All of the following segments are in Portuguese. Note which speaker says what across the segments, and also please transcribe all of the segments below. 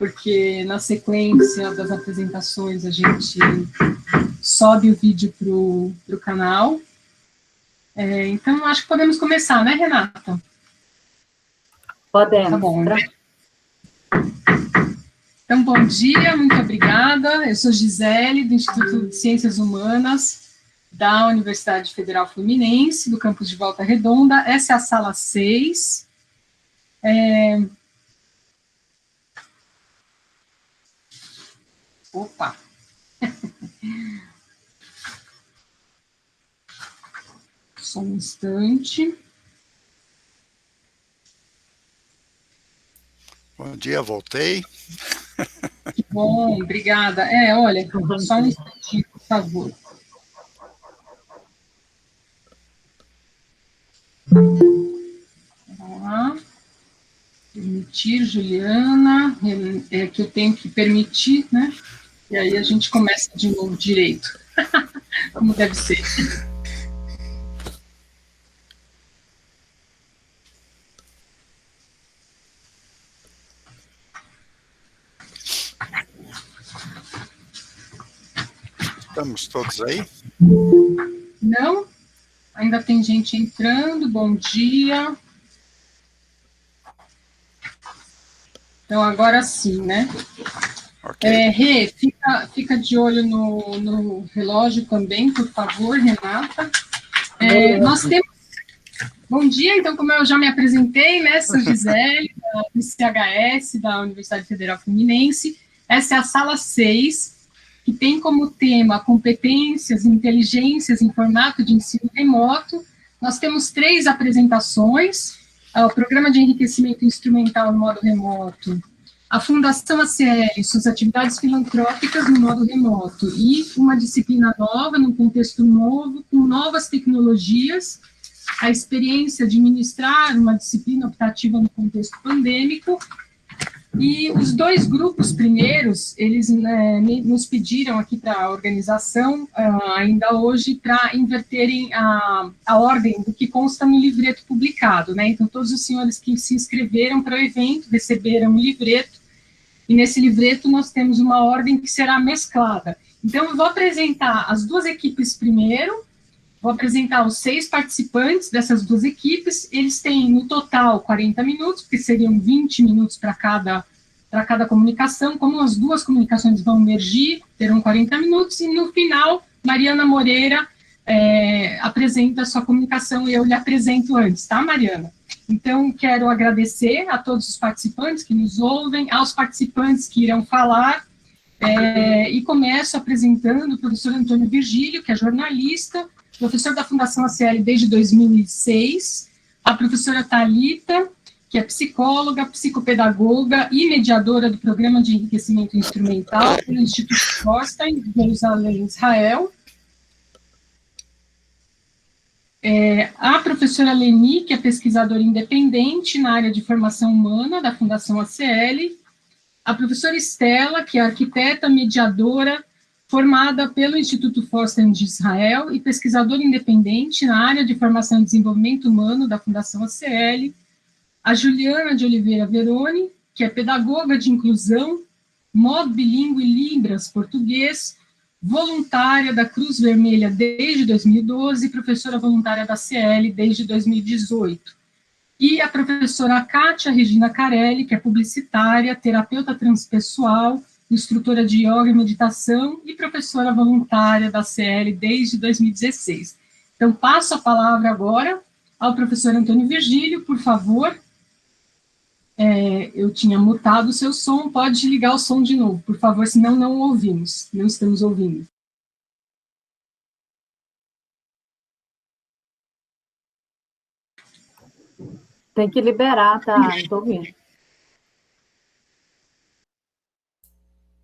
Speaker 1: porque na sequência das apresentações a gente sobe o vídeo para o canal. Então, acho que podemos começar, né, Renata?
Speaker 2: Podemos.
Speaker 1: Tá bom. Então, bom dia, muito obrigada. Eu sou Gisele, do Instituto de Ciências Humanas da Universidade Federal Fluminense, do campus de Volta Redonda. Essa é a sala 6. Opa! Só um instante.
Speaker 3: Bom dia, voltei.
Speaker 1: Que bom, obrigada. Olha, só um instantinho, por favor. Vamos lá. Permitir, Juliana. É que eu tenho que permitir, né? E aí a gente começa de novo direito. Como deve ser.
Speaker 3: Estamos todos aí?
Speaker 1: Não? Ainda tem gente entrando. Bom dia. Então, agora sim, né?
Speaker 3: Okay.
Speaker 1: Rê, fica de olho no relógio também, por favor, Renata. Nós temos... Bom dia, então, como eu já me apresentei, né? Sou Gisele, do CHS, da Universidade Federal Fluminense. Essa é a sala 6, que tem como tema competências e inteligências em formato de ensino remoto. Nós temos 3 apresentações: o Programa de Enriquecimento Instrumental no modo remoto, a Fundação ACL, suas atividades filantrópicas no modo remoto, e uma disciplina nova, num contexto novo, com novas tecnologias, a experiência de ministrar uma disciplina optativa no contexto pandêmico. E os 2 grupos primeiros, eles nos pediram aqui para a organização, ainda hoje, para inverterem a ordem do que consta no livreto publicado, né? Então, todos os senhores que se inscreveram para o evento receberam um livreto, e nesse livreto nós temos uma ordem que será mesclada. Então, eu vou apresentar as 2 equipes primeiro, vou apresentar os 6 participantes dessas 2 equipes. Eles têm, no total, 40 minutos, porque seriam 20 minutos para cada comunicação. Como as 2 comunicações vão mergir, terão 40 minutos, e no final, Mariana Moreira apresenta a sua comunicação, e eu lhe apresento antes, tá, Mariana? Então, quero agradecer a todos os participantes que nos ouvem, aos participantes que irão falar, e começo apresentando o professor Antônio Virgílio, que é jornalista, professor da Fundação ACL desde 2006, a professora Thalita, que é psicóloga, psicopedagoga e mediadora do Programa de Enriquecimento Instrumental pelo Instituto Forstein, de Jerusalém, Israel. A professora Leni, que é pesquisadora independente na área de formação humana da Fundação ACL. A professora Estela, que é arquiteta mediadora, formada pelo Instituto Forstein de Israel e pesquisadora independente na área de formação e desenvolvimento humano da Fundação ACL. A Juliana de Oliveira Veroni, que é pedagoga de inclusão, modo bilíngue Libras português, voluntária da Cruz Vermelha desde 2012, professora voluntária da CL desde 2018. E a professora Kátia Regina Carelli, que é publicitária, terapeuta transpessoal, instrutora de yoga e meditação e professora voluntária da CL desde 2016. Então, passo a palavra agora ao professor Antônio Virgílio, por favor. Eu tinha mutado o seu som, pode ligar o som de novo, por favor, senão não ouvimos, não estamos ouvindo.
Speaker 2: Tem que liberar, tá? Estou ouvindo.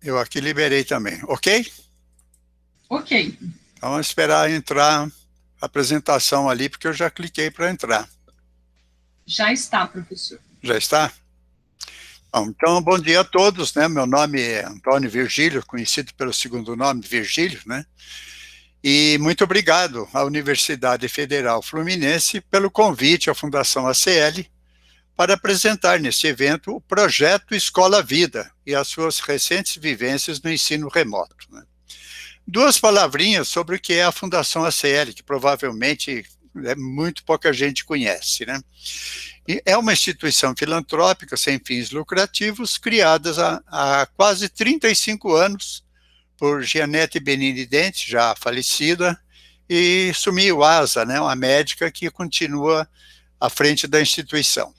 Speaker 3: Eu aqui liberei também, ok?
Speaker 1: Ok.
Speaker 3: Então, vamos esperar entrar a apresentação ali, porque eu já cliquei para entrar.
Speaker 1: Já está, professor.
Speaker 3: Já está? Bom, então, bom dia a todos, né? Meu nome é Antônio Virgílio, conhecido pelo segundo nome, Virgílio, né? E muito obrigado à Universidade Federal Fluminense pelo convite à Fundação ACL para apresentar neste evento o projeto Escola Vida e as suas recentes vivências no ensino remoto, né? Duas palavrinhas sobre o que é a Fundação ACL, que provavelmente muito pouca gente conhece, né? E é uma instituição filantrópica sem fins lucrativos, criada há quase 35 anos por Gianette Benini Dente, já falecida, e Sumio Asa, né, uma médica que continua à frente da instituição.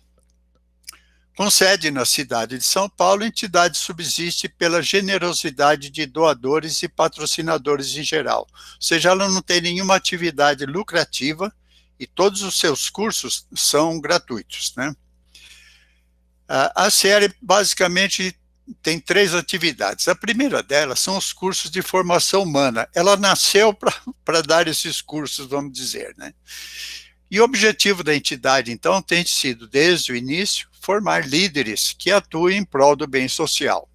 Speaker 3: Com sede na cidade de São Paulo, a entidade subsiste pela generosidade de doadores e patrocinadores em geral. Ou seja, ela não tem nenhuma atividade lucrativa e todos os seus cursos são gratuitos, né? A ACL basicamente tem 3 atividades. A primeira delas são os cursos de formação humana. Ela nasceu para dar esses cursos, vamos dizer, né? E o objetivo da entidade, então, tem sido, desde o início, formar líderes que atuem em prol do bem social.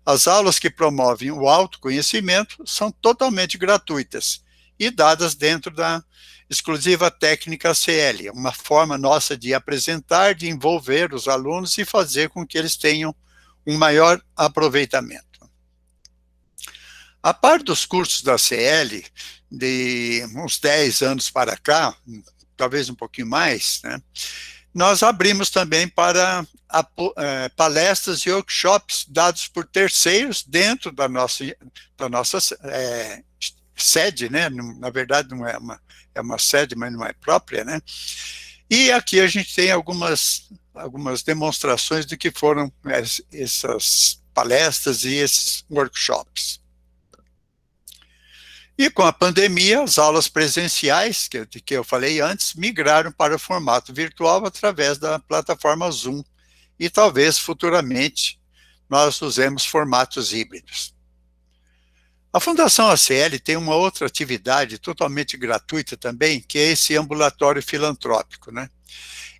Speaker 3: As aulas que promovem o autoconhecimento são totalmente gratuitas e dadas dentro da exclusiva técnica ACL, uma forma nossa de apresentar, de envolver os alunos e fazer com que eles tenham um maior aproveitamento. A par dos cursos da ACL, de uns 10 anos para cá, talvez um pouquinho mais, né, nós abrimos também para palestras e workshops dados por terceiros dentro da nossa sede, né? Na verdade não é uma sede, mas não é própria, né? E aqui a gente tem algumas demonstrações do que foram essas palestras e esses workshops. E com a pandemia, as aulas presenciais, de que eu falei antes, migraram para o formato virtual através da plataforma Zoom. E talvez futuramente nós usemos formatos híbridos. A Fundação ACL tem uma outra atividade totalmente gratuita também, que é esse ambulatório filantrópico, né?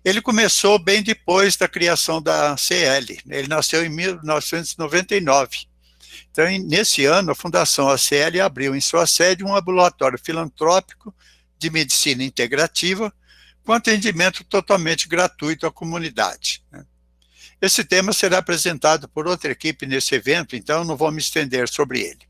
Speaker 3: Ele começou bem depois da criação da ACL. Ele nasceu em 1999. Então, nesse ano, a Fundação ACL abriu em sua sede um ambulatório filantrópico de medicina integrativa, com atendimento totalmente gratuito à comunidade, né? Esse tema será apresentado por outra equipe nesse evento, então não vou me estender sobre ele.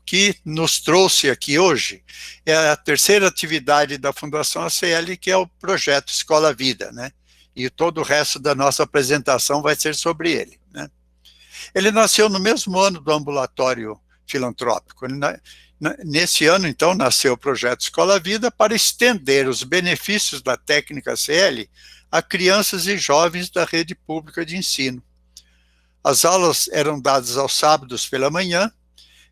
Speaker 3: O que nos trouxe aqui hoje é a terceira atividade da Fundação ACL, que é o projeto Escola Vida, né? E todo o resto da nossa apresentação vai ser sobre ele, né? Ele nasceu no mesmo ano do ambulatório filantrópico. Nesse ano, então, nasceu o projeto Escola Vida para estender os benefícios da técnica ACL a crianças e jovens da rede pública de ensino. As aulas eram dadas aos sábados pela manhã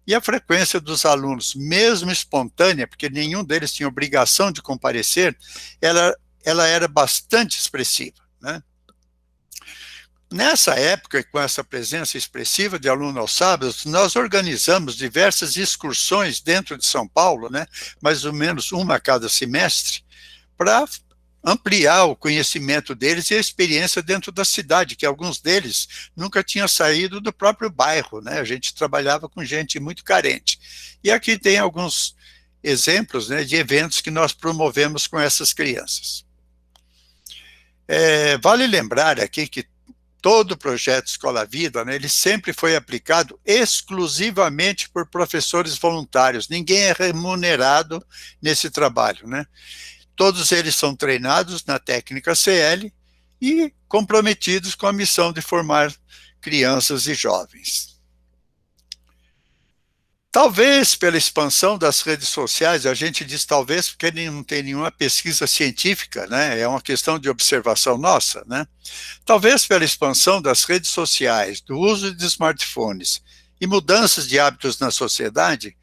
Speaker 3: e a frequência dos alunos, mesmo espontânea, porque nenhum deles tinha obrigação de comparecer, ela era bastante expressiva, né? Nessa época, com essa presença expressiva de alunos aos sábados, nós organizamos diversas excursões dentro de São Paulo, né, mais ou menos uma a cada semestre, para ampliar o conhecimento deles e a experiência dentro da cidade, que alguns deles nunca tinham saído do próprio bairro, né? A gente trabalhava com gente muito carente. E aqui tem alguns exemplos, né, de eventos que nós promovemos com essas crianças. Vale lembrar aqui que todo o projeto Escola Vida, né, ele sempre foi aplicado exclusivamente por professores voluntários. Ninguém é remunerado nesse trabalho, né? Todos eles são treinados na técnica ACL e comprometidos com a missão de formar crianças e jovens. Talvez pela expansão das redes sociais, a gente diz talvez porque não tem nenhuma pesquisa científica, né? É uma questão de observação nossa, né? Talvez pela expansão das redes sociais, do uso de smartphones e mudanças de hábitos na sociedade,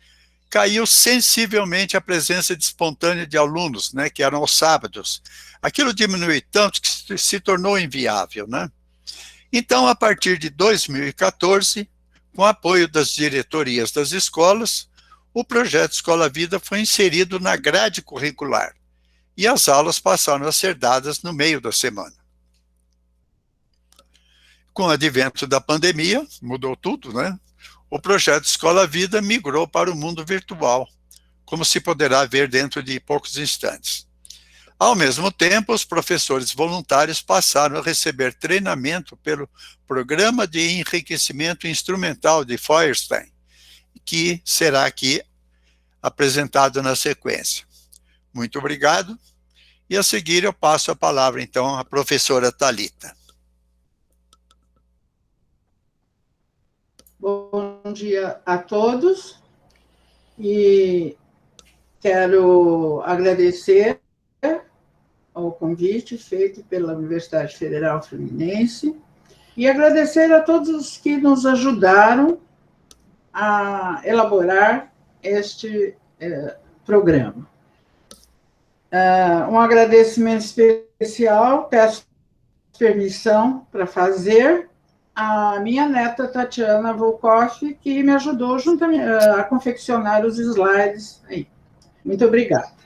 Speaker 3: caiu sensivelmente a presença de espontânea de alunos, né, que eram aos sábados. Aquilo diminuiu tanto que se tornou inviável, né? Então, a partir de 2014, com apoio das diretorias das escolas, o projeto Escola Vida foi inserido na grade curricular e as aulas passaram a ser dadas no meio da semana. Com o advento da pandemia, mudou tudo, né? O projeto Escola Vida migrou para o mundo virtual, como se poderá ver dentro de poucos instantes. Ao mesmo tempo, os professores voluntários passaram a receber treinamento pelo Programa de Enriquecimento Instrumental de Feuerstein, que será aqui apresentado na sequência. Muito obrigado. E a seguir eu passo a palavra, então, à professora Thalita.
Speaker 4: Bom dia a todos. E quero agradecer ao convite feito pela Universidade Federal Fluminense e agradecer a todos os que nos ajudaram a elaborar este programa. Um agradecimento especial, peço permissão para fazer, a minha neta Tatiana Volkoff, que me ajudou a confeccionar os slides aí. Muito obrigada.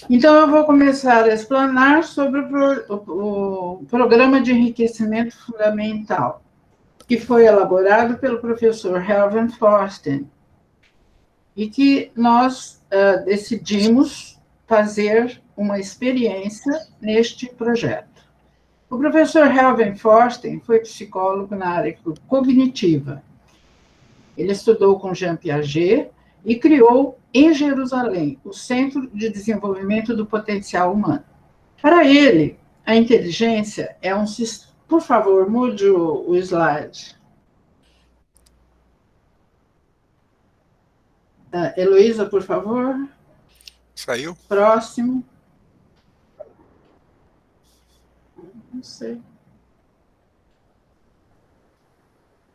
Speaker 4: Então, eu vou começar a explanar sobre o Programa de Enriquecimento Fundamental, que foi elaborado pelo professor Helven Forsten, e que nós decidimos fazer uma experiência neste projeto. O professor Helven Forsten foi psicólogo na área cognitiva. Ele estudou com Jean Piaget e criou, em Jerusalém, o Centro de Desenvolvimento do Potencial Humano. Para ele, a inteligência é um sistema... Por favor, mude o slide. Heloísa, por favor.
Speaker 3: Saiu?
Speaker 4: Próximo. Não sei.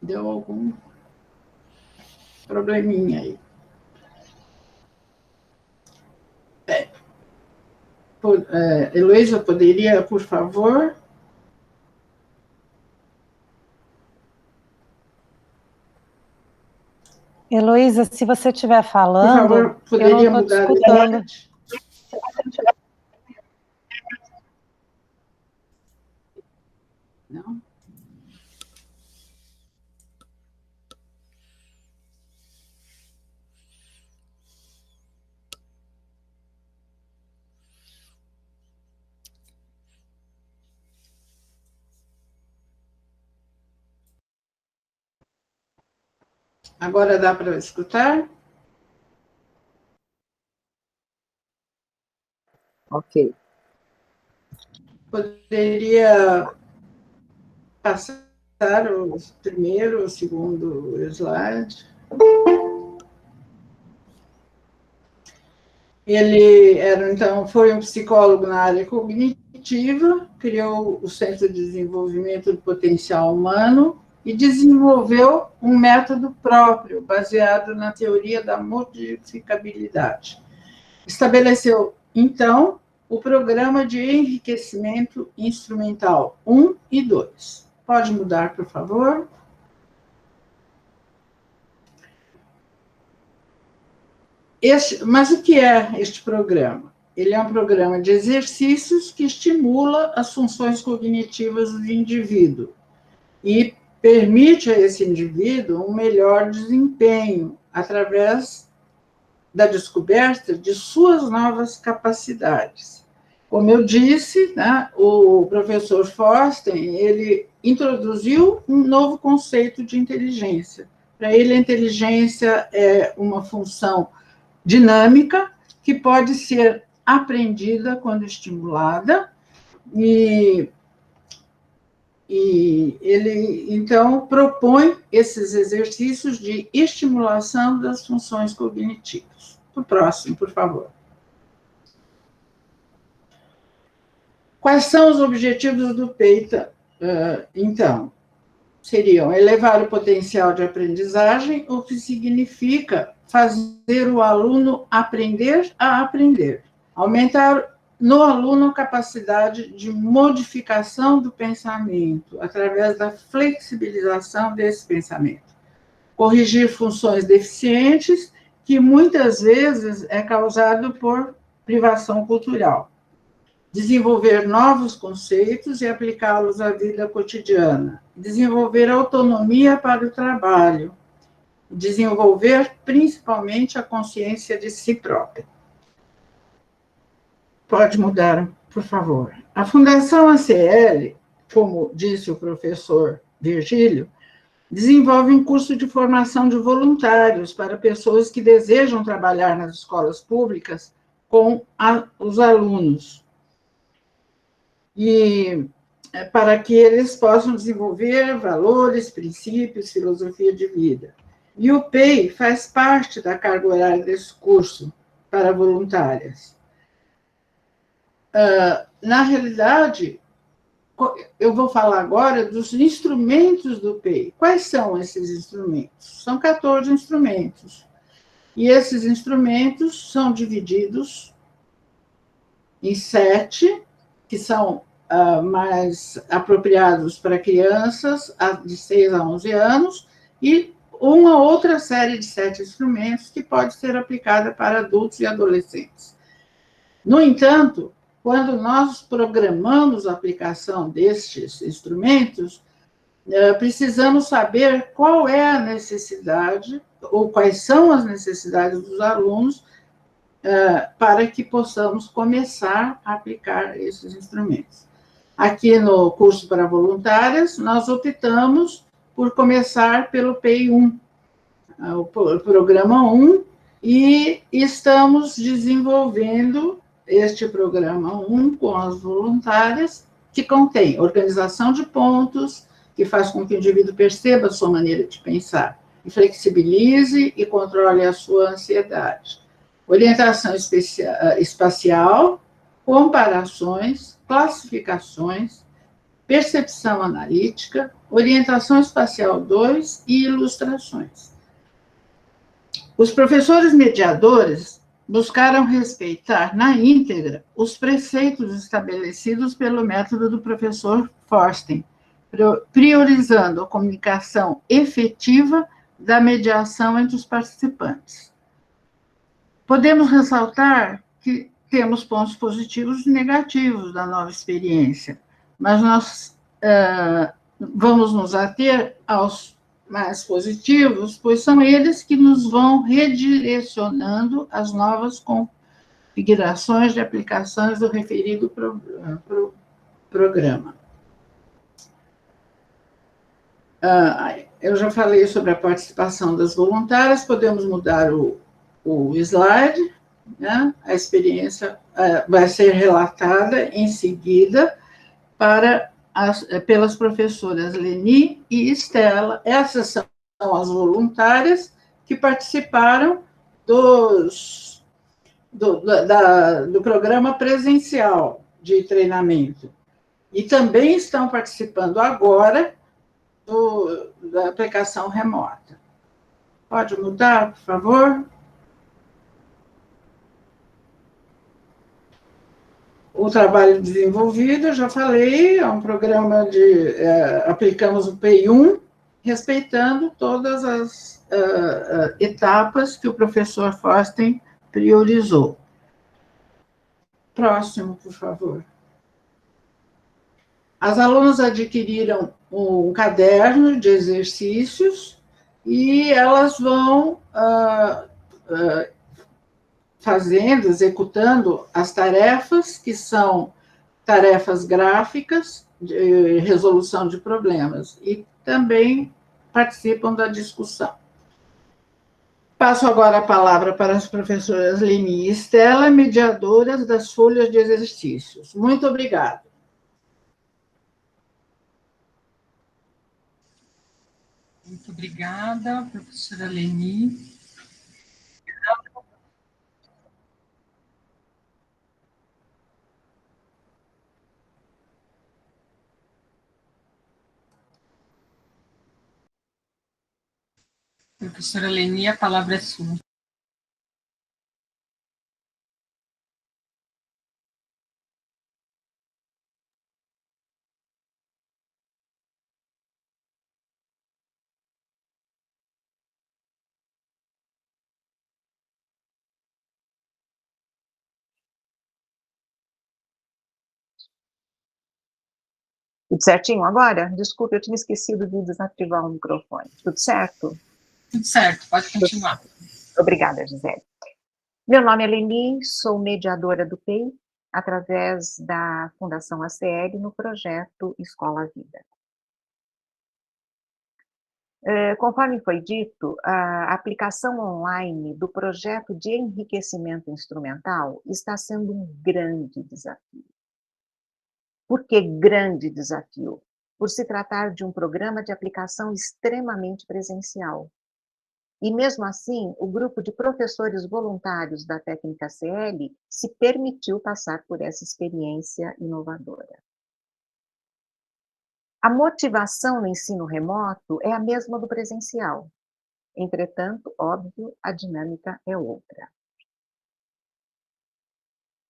Speaker 4: Deu algum probleminha aí. Heloísa, poderia, por favor?
Speaker 5: Heloísa, se você estiver falando,
Speaker 4: por favor, poderia
Speaker 5: eu não estou te
Speaker 4: mudar
Speaker 5: escutando.
Speaker 4: Não? Agora dá para escutar? Ok. Poderia passar o primeiro, o segundo slide. Ele foi um psicólogo na área cognitiva, criou o Centro de Desenvolvimento do Potencial Humano e desenvolveu um método próprio, baseado na teoria da modificabilidade. Estabeleceu, então, o Programa de Enriquecimento Instrumental 1 e 2. Pode mudar, por favor? Mas o que é este programa? Ele é um programa de exercícios que estimula as funções cognitivas do indivíduo e permite a esse indivíduo um melhor desempenho através da descoberta de suas novas capacidades. Como eu disse, né, o professor Forsten, ele introduziu um novo conceito de inteligência. Para ele, a inteligência é uma função dinâmica que pode ser aprendida quando estimulada, e ele, então, propõe esses exercícios de estimulação das funções cognitivas. O próximo, por favor. Quais são os objetivos do PEITA, então? Seriam elevar o potencial de aprendizagem, o que significa fazer o aluno aprender a aprender, aumentar no aluno a capacidade de modificação do pensamento, através da flexibilização desse pensamento, corrigir funções deficientes, que muitas vezes é causado por privação cultural, desenvolver novos conceitos e aplicá-los à vida cotidiana, desenvolver autonomia para o trabalho, desenvolver principalmente a consciência de si própria. Pode mudar, por favor. A Fundação ACL, como disse o professor Virgílio, desenvolve um curso de formação de voluntários para pessoas que desejam trabalhar nas escolas públicas com os alunos. E para que eles possam desenvolver valores, princípios, filosofia de vida. E o PEI faz parte da carga horária desse curso para voluntárias. Na realidade, eu vou falar agora dos instrumentos do PEI. Quais são esses instrumentos? São 14 instrumentos. E esses instrumentos são divididos em 7, que são mais apropriados para crianças de 6 a 11 anos, e uma outra série de 7 instrumentos que pode ser aplicada para adultos e adolescentes. No entanto, quando nós programamos a aplicação destes instrumentos, precisamos saber qual é a necessidade, ou quais são as necessidades dos alunos, para que possamos começar a aplicar esses instrumentos. Aqui no curso para voluntárias, nós optamos por começar pelo PEI 1, o programa 1, e estamos desenvolvendo este programa 1 com as voluntárias, que contém organização de pontos, que faz com que o indivíduo perceba a sua maneira de pensar, e flexibilize e controle a sua ansiedade. Orientação espacial, comparações, classificações, percepção analítica, orientação espacial 2 e ilustrações. Os professores mediadores buscaram respeitar na íntegra os preceitos estabelecidos pelo método do professor Forsten, priorizando a comunicação efetiva da mediação entre os participantes. Podemos ressaltar que temos pontos positivos e negativos da nova experiência, mas nós vamos nos ater aos mais positivos, pois são eles que nos vão redirecionando as novas configurações de aplicações do referido programa. Eu já falei sobre a participação das voluntárias, podemos mudar o slide, né? A experiência vai ser relatada em seguida pelas professoras Leni e Estela. Essas são as voluntárias que participaram do programa presencial de treinamento. E também estão participando agora da aplicação remota. Pode mudar, por favor? O trabalho desenvolvido, eu já falei, é um programa aplicamos o PEI 1, respeitando todas as etapas que o professor Forsten priorizou. Próximo, por favor. As alunas adquiriram um caderno de exercícios e elas vão executando as tarefas, que são tarefas gráficas, de resolução de problemas, e também participam da discussão. Passo agora a palavra para as professoras Leni e Estela, mediadoras das folhas de exercícios. Muito obrigada.
Speaker 1: Muito obrigada, professora Leni. Professora Leni, a palavra é sua.
Speaker 6: Tudo certinho agora? Desculpe, eu tinha esquecido de desativar o microfone. Tudo certo?
Speaker 1: Tudo certo, pode continuar.
Speaker 6: Obrigada, Gisele. Meu nome é Leni, sou mediadora do PEI através da Fundação ACL no projeto Escola Vida. Conforme foi dito, a aplicação online do projeto de enriquecimento instrumental está sendo um grande desafio. Por que grande desafio? Por se tratar de um programa de aplicação extremamente presencial. E mesmo assim, o grupo de professores voluntários da técnica CL se permitiu passar por essa experiência inovadora. A motivação no ensino remoto é a mesma do presencial. Entretanto, óbvio, a dinâmica é outra.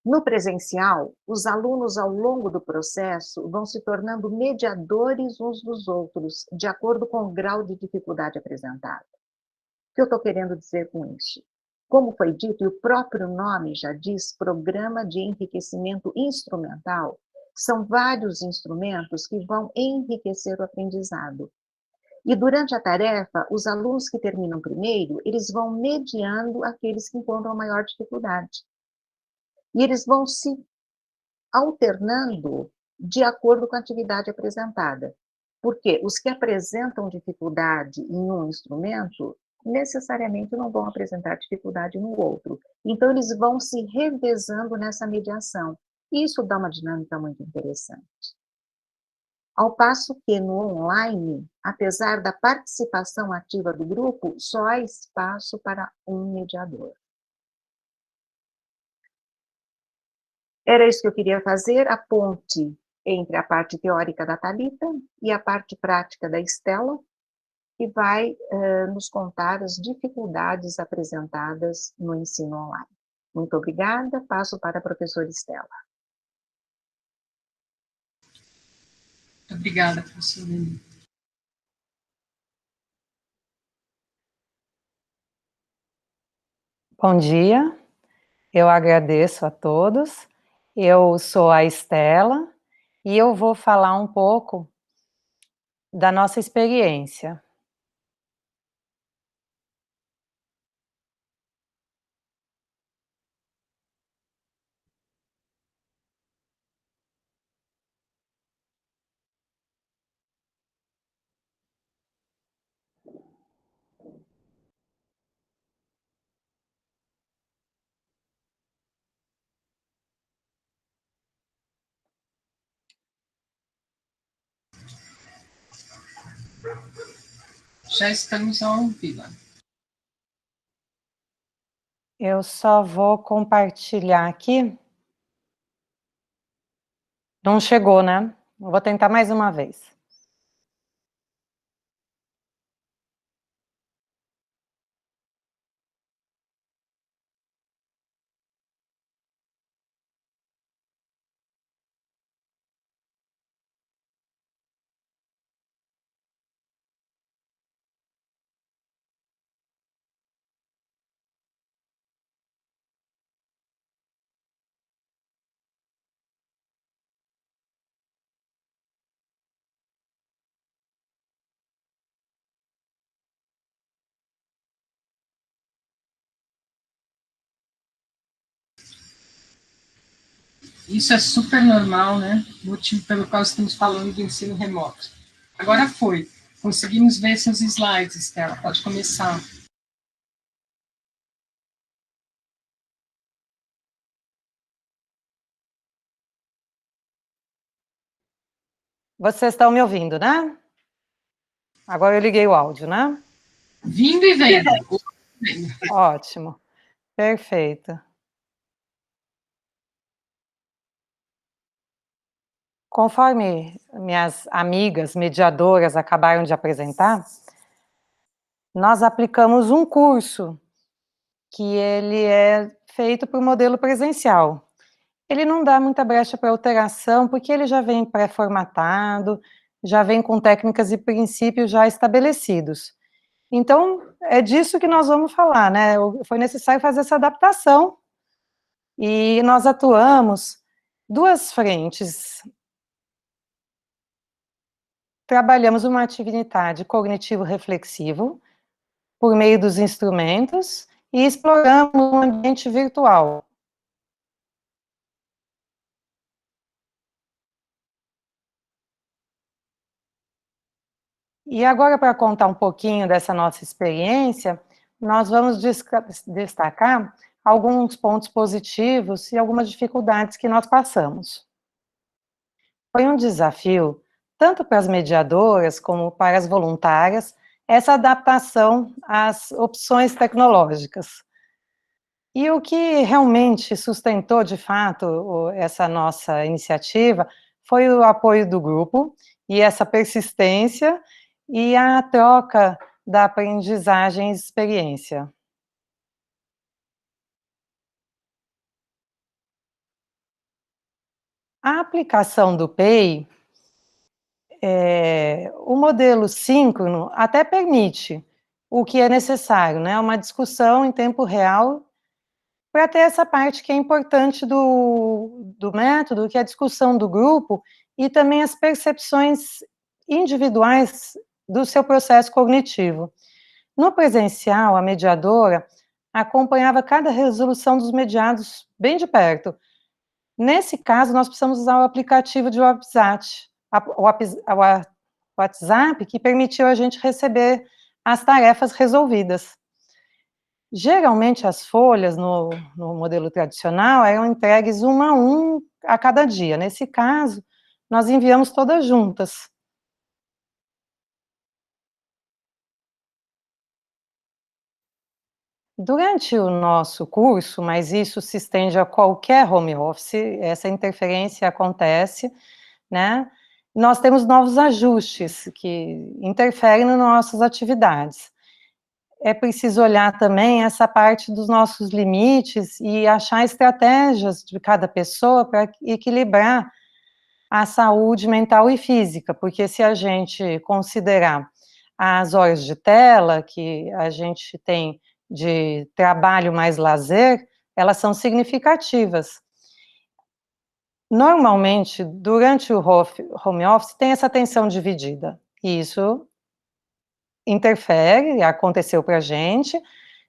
Speaker 6: No presencial, os alunos, ao longo do processo, vão se tornando mediadores uns dos outros, de acordo com o grau de dificuldade apresentado. O que eu estou querendo dizer com isso? Como foi dito, e o próprio nome já diz, Programa de Enriquecimento Instrumental, são vários instrumentos que vão enriquecer o aprendizado. E durante a tarefa, os alunos que terminam primeiro, eles vão mediando aqueles que encontram maior dificuldade. E eles vão se alternando de acordo com a atividade apresentada. Porque os que apresentam dificuldade em um instrumento, necessariamente não vão apresentar dificuldade no outro. Então, eles vão se revezando nessa mediação. E isso dá uma dinâmica muito interessante. Ao passo que no online, apesar da participação ativa do grupo, só há espaço para um mediador. Era isso que eu queria fazer, a ponte entre a parte teórica da Thalita e a parte prática da Estela, que vai nos contar as dificuldades apresentadas no ensino online. Muito obrigada, passo para a professora Estela.
Speaker 1: Obrigada, professora.
Speaker 5: Bom dia, eu agradeço a todos. Eu sou a Estela e eu vou falar um pouco da nossa experiência.
Speaker 1: Já estamos ao vivo.
Speaker 5: Eu só vou compartilhar aqui. Não chegou, né? Eu vou tentar mais uma vez.
Speaker 1: Isso é super normal, né? O motivo pelo qual estamos falando do ensino remoto. Agora foi. Conseguimos ver seus slides, Estela. Pode começar.
Speaker 5: Vocês estão me ouvindo, né? Agora eu liguei o áudio, né?
Speaker 1: Vindo e vendo.
Speaker 5: Ótimo. Perfeito. Conforme minhas amigas mediadoras acabaram de apresentar, nós aplicamos um curso que ele é feito para o modelo presencial. Ele não dá muita brecha para alteração, porque ele já vem pré-formatado, já vem com técnicas e princípios já estabelecidos. Então, é disso que nós vamos falar, né? Foi necessário fazer essa adaptação, e nós atuamos duas frentes. Trabalhamos uma atividade cognitivo-reflexivo, por meio dos instrumentos, e exploramos um ambiente virtual. E agora, para contar um pouquinho dessa nossa experiência, nós vamos destacar alguns pontos positivos e algumas dificuldades que nós passamos. Foi um desafio, tanto para as mediadoras como para as voluntárias, essa adaptação às opções tecnológicas. E o que realmente sustentou, de fato, essa nossa iniciativa foi o apoio do grupo e essa persistência e a troca da aprendizagem e experiência. A aplicação do PEI, o modelo síncrono até permite o que é necessário, né? Uma discussão em tempo real para ter essa parte que é importante do método, que é a discussão do grupo e também as percepções individuais do seu processo cognitivo. No presencial, a mediadora acompanhava cada resolução dos mediados bem de perto. Nesse caso, nós precisamos usar o aplicativo de WhatsApp, que permitiu a gente receber as tarefas resolvidas. Geralmente, as folhas no modelo tradicional eram entregues uma a um a cada dia. Nesse caso, nós enviamos todas juntas. Durante o nosso curso, mas isso se estende a qualquer home office, essa interferência acontece, né? Nós temos novos ajustes que interferem nas nossas atividades. É preciso olhar também essa parte dos nossos limites e achar estratégias de cada pessoa para equilibrar a saúde mental e física, porque se a gente considerar as horas de tela que a gente tem de trabalho mais lazer, elas são significativas. Normalmente, durante o home office, tem essa atenção dividida, e isso interfere, aconteceu para a gente,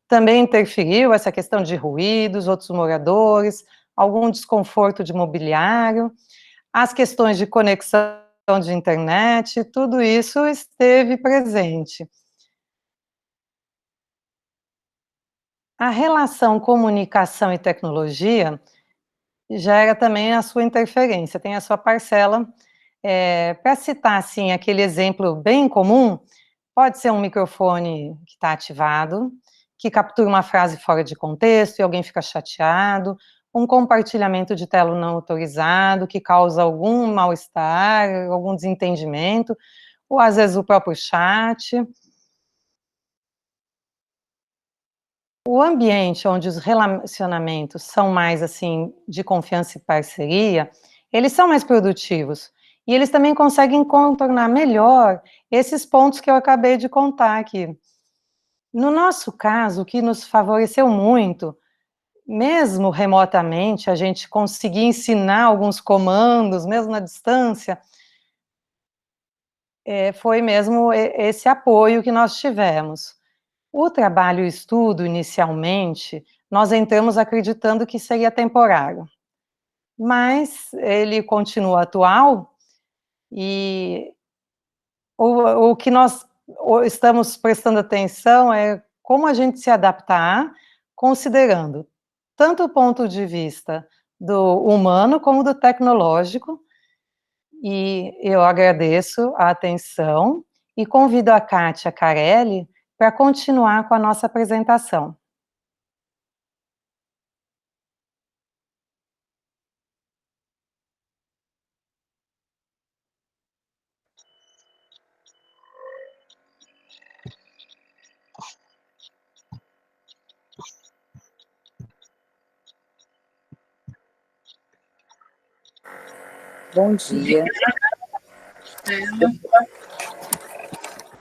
Speaker 5: também interferiu essa questão de ruídos, outros moradores, algum desconforto de mobiliário, as questões de conexão de internet, tudo isso esteve presente. A relação comunicação e tecnologia gera também a sua interferência, tem a sua parcela. Para citar, assim, aquele exemplo bem comum, pode ser um microfone que está ativado, que captura uma frase fora de contexto e alguém fica chateado, um compartilhamento de tela não autorizado, que causa algum mal-estar, algum desentendimento, ou às vezes o próprio chat. O ambiente onde os relacionamentos são mais, assim, de confiança e parceria, eles são mais produtivos, e eles também conseguem contornar melhor esses pontos que eu acabei de contar aqui. No nosso caso, o que nos favoreceu muito, mesmo remotamente, a gente conseguir ensinar alguns comandos, mesmo na distância, foi mesmo esse apoio que nós tivemos. O trabalho e o estudo, inicialmente, nós entramos acreditando que seria temporário, mas ele continua atual, e o que nós estamos prestando atenção é como a gente se adaptar, considerando tanto o ponto de vista do humano como do tecnológico, e eu agradeço a atenção e convido a Kátia Carelli para continuar com a nossa apresentação.
Speaker 7: Bom dia.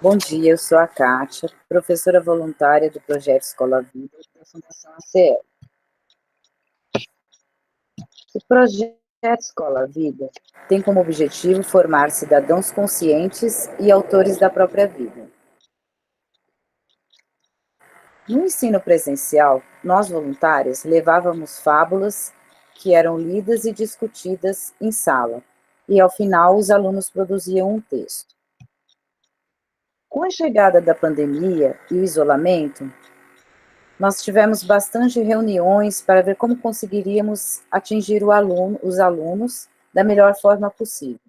Speaker 7: Bom dia, eu sou a Kátia, professora voluntária do Projeto Escola Vida da Fundação ACL. O Projeto Escola Vida tem como objetivo formar cidadãos conscientes e autores da própria vida. No ensino presencial, nós voluntários levávamos fábulas que eram lidas e discutidas em sala, e ao final os alunos produziam um texto. Com a chegada da pandemia e o isolamento, nós tivemos bastante reuniões para ver como conseguiríamos atingir os alunos da melhor forma possível.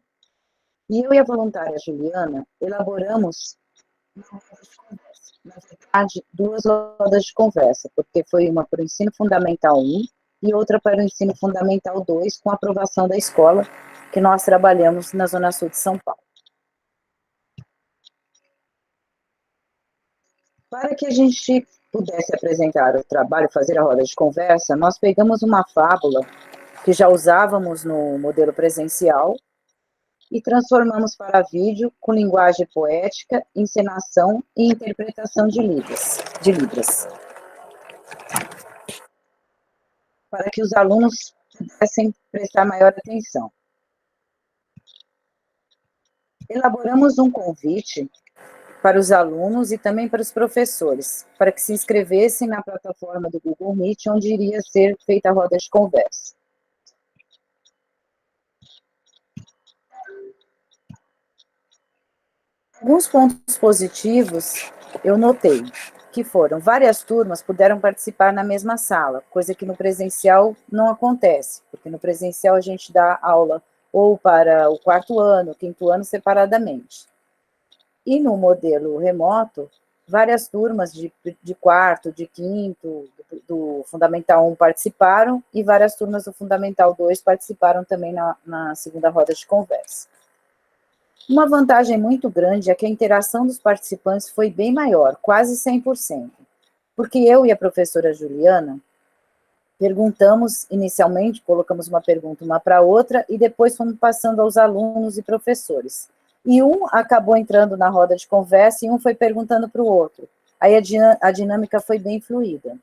Speaker 7: E eu e a voluntária Juliana elaboramos, na verdade, 2 rodas de conversa, porque foi uma para o ensino fundamental 1 e outra para o ensino fundamental 2, com aprovação da escola, que nós trabalhamos na Zona Sul de São Paulo. Para que a gente pudesse apresentar o trabalho, fazer a roda de conversa, nós pegamos uma fábula que já usávamos no modelo presencial e transformamos para vídeo com linguagem poética, encenação e interpretação de Libras, para que os alunos pudessem prestar maior atenção. Elaboramos um convite para os alunos e também para os professores, para que se inscrevessem na plataforma do Google Meet, onde iria ser feita a roda de conversa. Alguns pontos positivos eu notei, que foram várias turmas puderam participar na mesma sala, coisa que no presencial não acontece, porque no presencial a gente dá aula ou para o 4º ano, 5º ano separadamente. E no modelo remoto, várias turmas de 4º, de 5º, do Fundamental 1 participaram, e várias turmas do Fundamental 2 participaram também na segunda roda de conversa. Uma vantagem muito grande é que a interação dos participantes foi bem maior, quase 100%, porque eu e a professora Juliana perguntamos inicialmente, colocamos uma pergunta uma para a outra, e depois fomos passando aos alunos e professores. E um acabou entrando na roda de conversa e um foi perguntando para o outro. Aí a dinâmica foi bem fluida.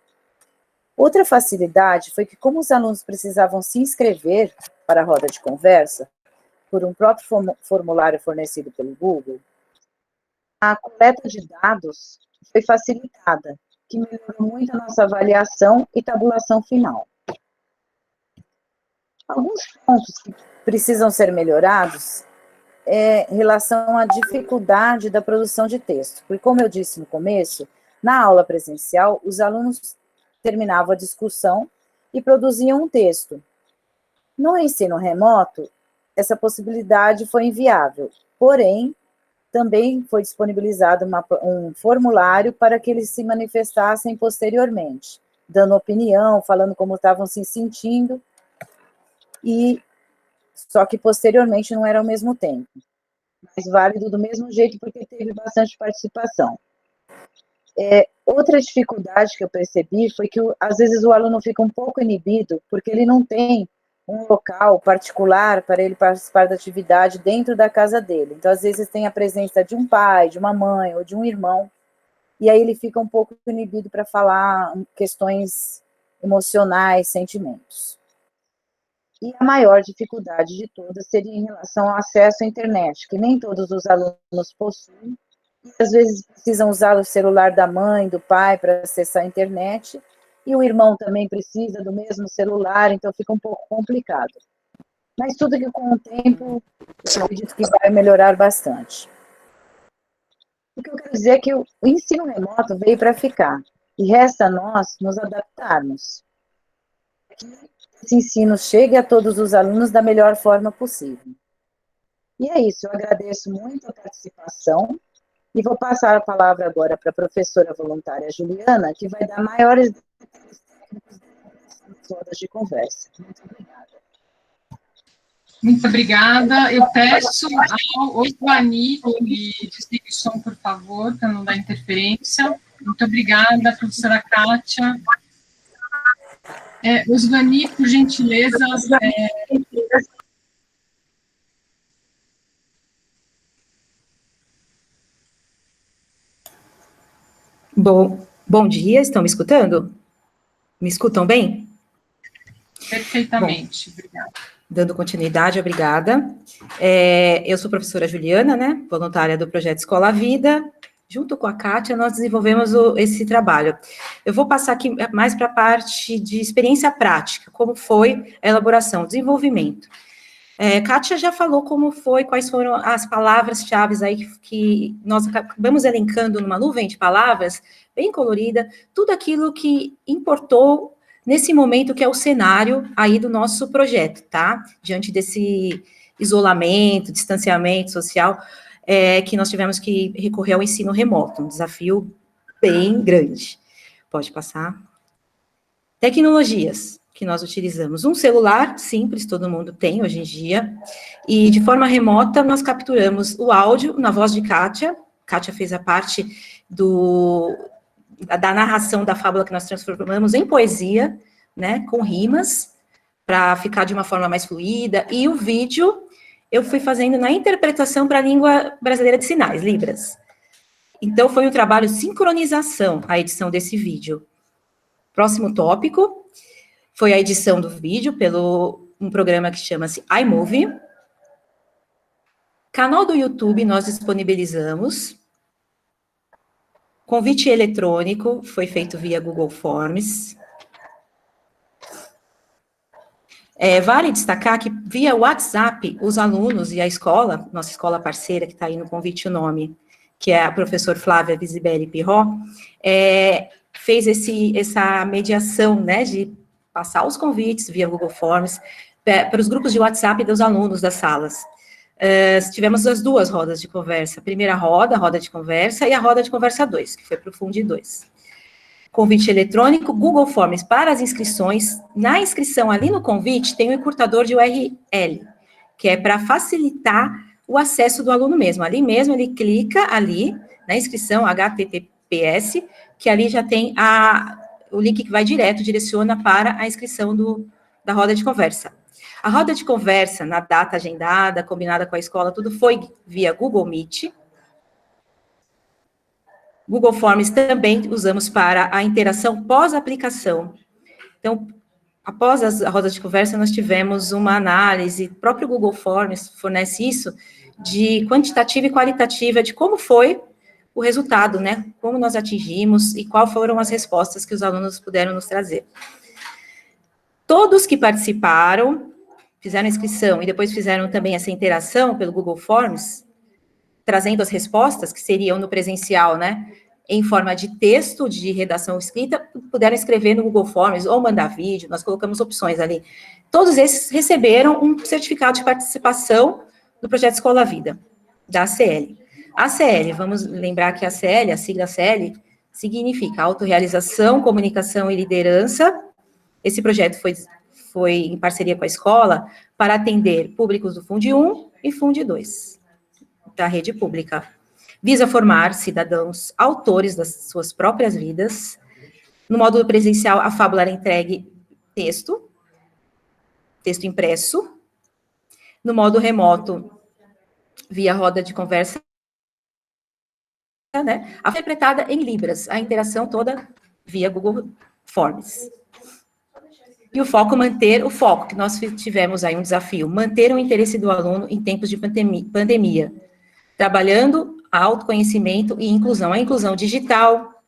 Speaker 7: Outra facilidade foi que, como os alunos precisavam se inscrever para a roda de conversa, por um próprio formulário fornecido pelo Google, a coleta de dados foi facilitada, que melhorou muito a nossa avaliação e tabulação final. Alguns pontos que precisam ser melhorados é em relação à dificuldade da produção de texto, porque, como eu disse no começo, na aula presencial, os alunos terminavam a discussão e produziam um texto. No ensino remoto, essa possibilidade foi inviável, porém, também foi disponibilizado um formulário para que eles se manifestassem posteriormente, dando opinião, falando como estavam se sentindo, só que posteriormente não era ao mesmo tempo, mas válido do mesmo jeito porque teve bastante participação. Outra dificuldade que eu percebi foi que, às vezes, o aluno fica um pouco inibido, porque ele não tem um local particular para ele participar da atividade dentro da casa dele. Então, às vezes, tem a presença de um pai, de uma mãe ou de um irmão, e aí ele fica um pouco inibido para falar questões emocionais, sentimentos. E a maior dificuldade de todas seria em relação ao acesso à internet, que nem todos os alunos possuem, e às vezes precisam usar o celular da mãe, do pai para acessar a internet, e o irmão também precisa do mesmo celular, então fica um pouco complicado. Mas tudo que com o tempo, eu acredito que vai melhorar bastante. O que eu quero dizer é que o ensino remoto veio para ficar, e resta a nós nos adaptarmos. Que esse ensino chegue a todos os alunos da melhor forma possível. E é isso, eu agradeço muito a participação, e vou passar a palavra agora para a professora voluntária Juliana, que vai dar maiores detalhes técnicos das rodas de conversa. Muito obrigada.
Speaker 1: Muito obrigada. Eu peço ao Osvani que desligue o som, por favor, para não dar interferência. Muito obrigada, professora Kátia. Osvani, por gentileza.
Speaker 8: Bom dia, estão me escutando? Me escutam bem?
Speaker 1: Perfeitamente, obrigada.
Speaker 8: Dando continuidade, obrigada. Eu sou a professora Juliana, né, voluntária do projeto Escola Vida. Junto com a Kátia, nós desenvolvemos esse trabalho. Eu vou passar aqui mais para a parte de experiência prática, como foi a elaboração, desenvolvimento. Kátia já falou como foi, quais foram as palavras-chave aí que nós acabamos elencando numa nuvem de palavras, bem colorida, tudo aquilo que importou nesse momento que é o cenário aí do nosso projeto, tá? Diante desse isolamento, distanciamento social, que nós tivemos que recorrer ao ensino remoto, um desafio bem grande. Pode passar. Tecnologias que nós utilizamos. Um celular simples, todo mundo tem hoje em dia, e de forma remota nós capturamos o áudio na voz de Kátia. Kátia fez a parte da narração da fábula que nós transformamos em poesia, né, com rimas, para ficar de uma forma mais fluida, e o vídeo eu fui fazendo na interpretação para a língua brasileira de sinais, Libras. Então, foi um trabalho de sincronização, a edição desse vídeo. Próximo tópico foi a edição do vídeo pelo um programa que chama-se iMovie. Canal do YouTube nós disponibilizamos. Convite eletrônico foi feito via Google Forms. Vale destacar que via WhatsApp, os alunos e a escola, nossa escola parceira, que está aí no convite o nome, que é a professora Flávia Visibelli Pirró, fez essa mediação, né, de passar os convites via Google Forms para os grupos de WhatsApp dos alunos das salas. Tivemos as duas rodas de conversa. A primeira roda, a roda de conversa, e a roda de conversa 2, que foi para o Fundi 2. Convite eletrônico, Google Forms para as inscrições. Na inscrição, ali no convite, tem um encurtador de URL, que é para facilitar o acesso do aluno mesmo. Ali mesmo, ele clica ali, na inscrição, HTTPS, que ali já tem o link que vai direto, direciona para a inscrição da roda de conversa. A roda de conversa, na data agendada, combinada com a escola, tudo foi via Google Meet. Google Forms também usamos para a interação pós-aplicação. Então, após as rodas de conversa, nós tivemos uma análise, o próprio Google Forms fornece isso, de quantitativa e qualitativa, de como foi o resultado, né? Como nós atingimos e quais foram as respostas que os alunos puderam nos trazer. Todos que participaram, fizeram inscrição e depois fizeram também essa interação pelo Google Forms, trazendo as respostas, que seriam no presencial, né? Em forma de texto, de redação escrita, puderam escrever no Google Forms ou mandar vídeo, nós colocamos opções ali. Todos esses receberam um certificado de participação do Projeto Escola Vida, da ACL. ACL, vamos lembrar que a ACL, a sigla ACL, significa autorrealização, comunicação e liderança. Esse projeto foi em parceria com a escola para atender públicos do Fundi 1 e Fundi 2, da rede pública. Visa formar cidadãos autores das suas próprias vidas. No módulo presencial, a fábula era entregue texto impresso. No modo remoto, via roda de conversa, né, interpretada em Libras, a interação toda via Google Forms. E o foco, que nós tivemos aí um desafio, manter o interesse do aluno em tempos de pandemia, trabalhando autoconhecimento e inclusão, a inclusão digital,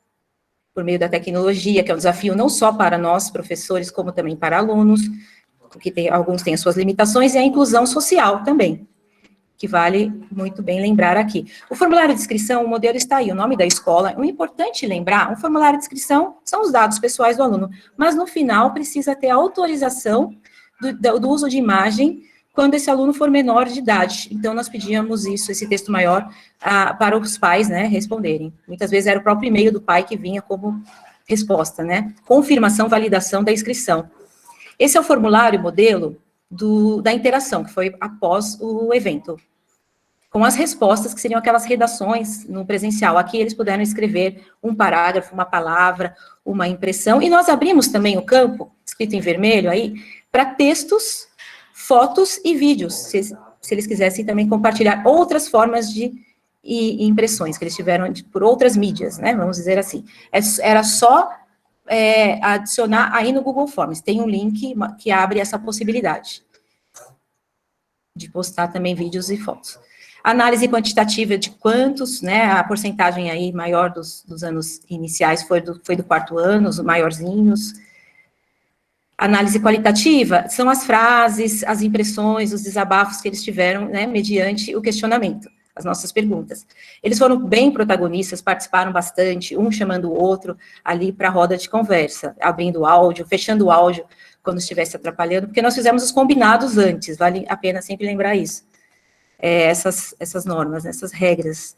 Speaker 8: por meio da tecnologia, que é um desafio não só para nós, professores, como também para alunos, porque alguns têm as suas limitações, e a inclusão social também, que vale muito bem lembrar aqui. O formulário de inscrição, o modelo está aí, o nome da escola. O importante lembrar, um formulário de inscrição são os dados pessoais do aluno, mas no final precisa ter a autorização do uso de imagem quando esse aluno for menor de idade. Então, nós pedíamos isso, esse texto maior, para os pais, né, responderem. Muitas vezes era o próprio e-mail do pai que vinha como resposta, né? Confirmação, validação da inscrição. Esse é o formulário modelo da interação, que foi após o evento, com as respostas, que seriam aquelas redações no presencial. Aqui eles puderam escrever um parágrafo, uma palavra, uma impressão, e nós abrimos também o campo, escrito em vermelho aí, para textos, fotos e vídeos, se eles quisessem também compartilhar outras formas de impressões, que eles tiveram por outras mídias, né, vamos dizer assim. Era só adicionar aí no Google Forms, tem um link que abre essa possibilidade de postar também vídeos e fotos. Análise quantitativa de quantos, né, a porcentagem aí maior dos anos iniciais foi do quarto ano, os maiorzinhos. Análise qualitativa são as frases, as impressões, os desabafos que eles tiveram, né, mediante o questionamento, as nossas perguntas. Eles foram bem protagonistas, participaram bastante, um chamando o outro ali para a roda de conversa, abrindo o áudio, fechando o áudio quando estivesse atrapalhando, porque nós fizemos os combinados antes, vale a pena sempre lembrar isso. Essas normas, essas regras.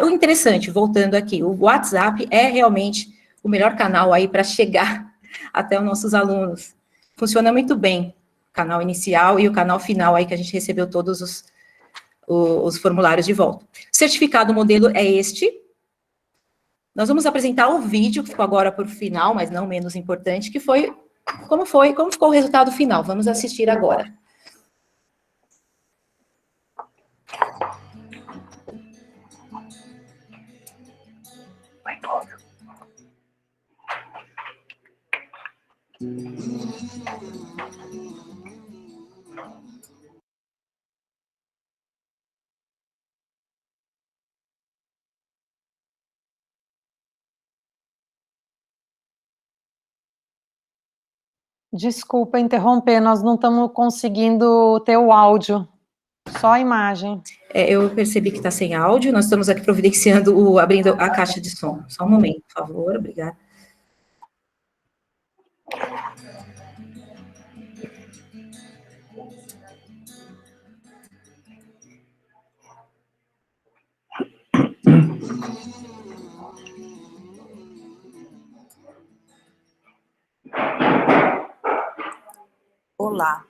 Speaker 8: O interessante, voltando aqui, o WhatsApp é realmente o melhor canal aí para chegar até os nossos alunos. Funciona muito bem, o canal inicial e o canal final aí que a gente recebeu todos os formulários de volta. O certificado modelo é este. Nós vamos apresentar o vídeo, que ficou agora por final, mas não menos importante, que foi, como ficou o resultado final. Vamos assistir agora.
Speaker 5: Desculpa interromper, nós não estamos conseguindo ter o áudio, só a imagem.
Speaker 8: Eu percebi que está sem áudio, nós estamos aqui providenciando, abrindo a caixa de som. Só um momento, por favor, obrigada.
Speaker 9: Olá,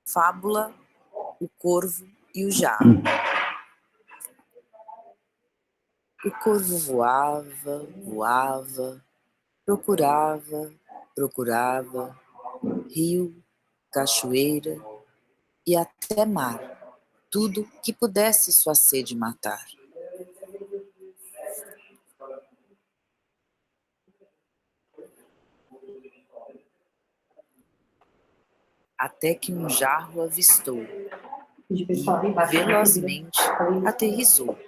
Speaker 9: fábula, o corvo e o jarro. O corvo voava, voava, procurava, procurava, rio, cachoeira e até mar, tudo que pudesse sua sede matar. Até que um jarro avistou e, velozmente, aterrissou.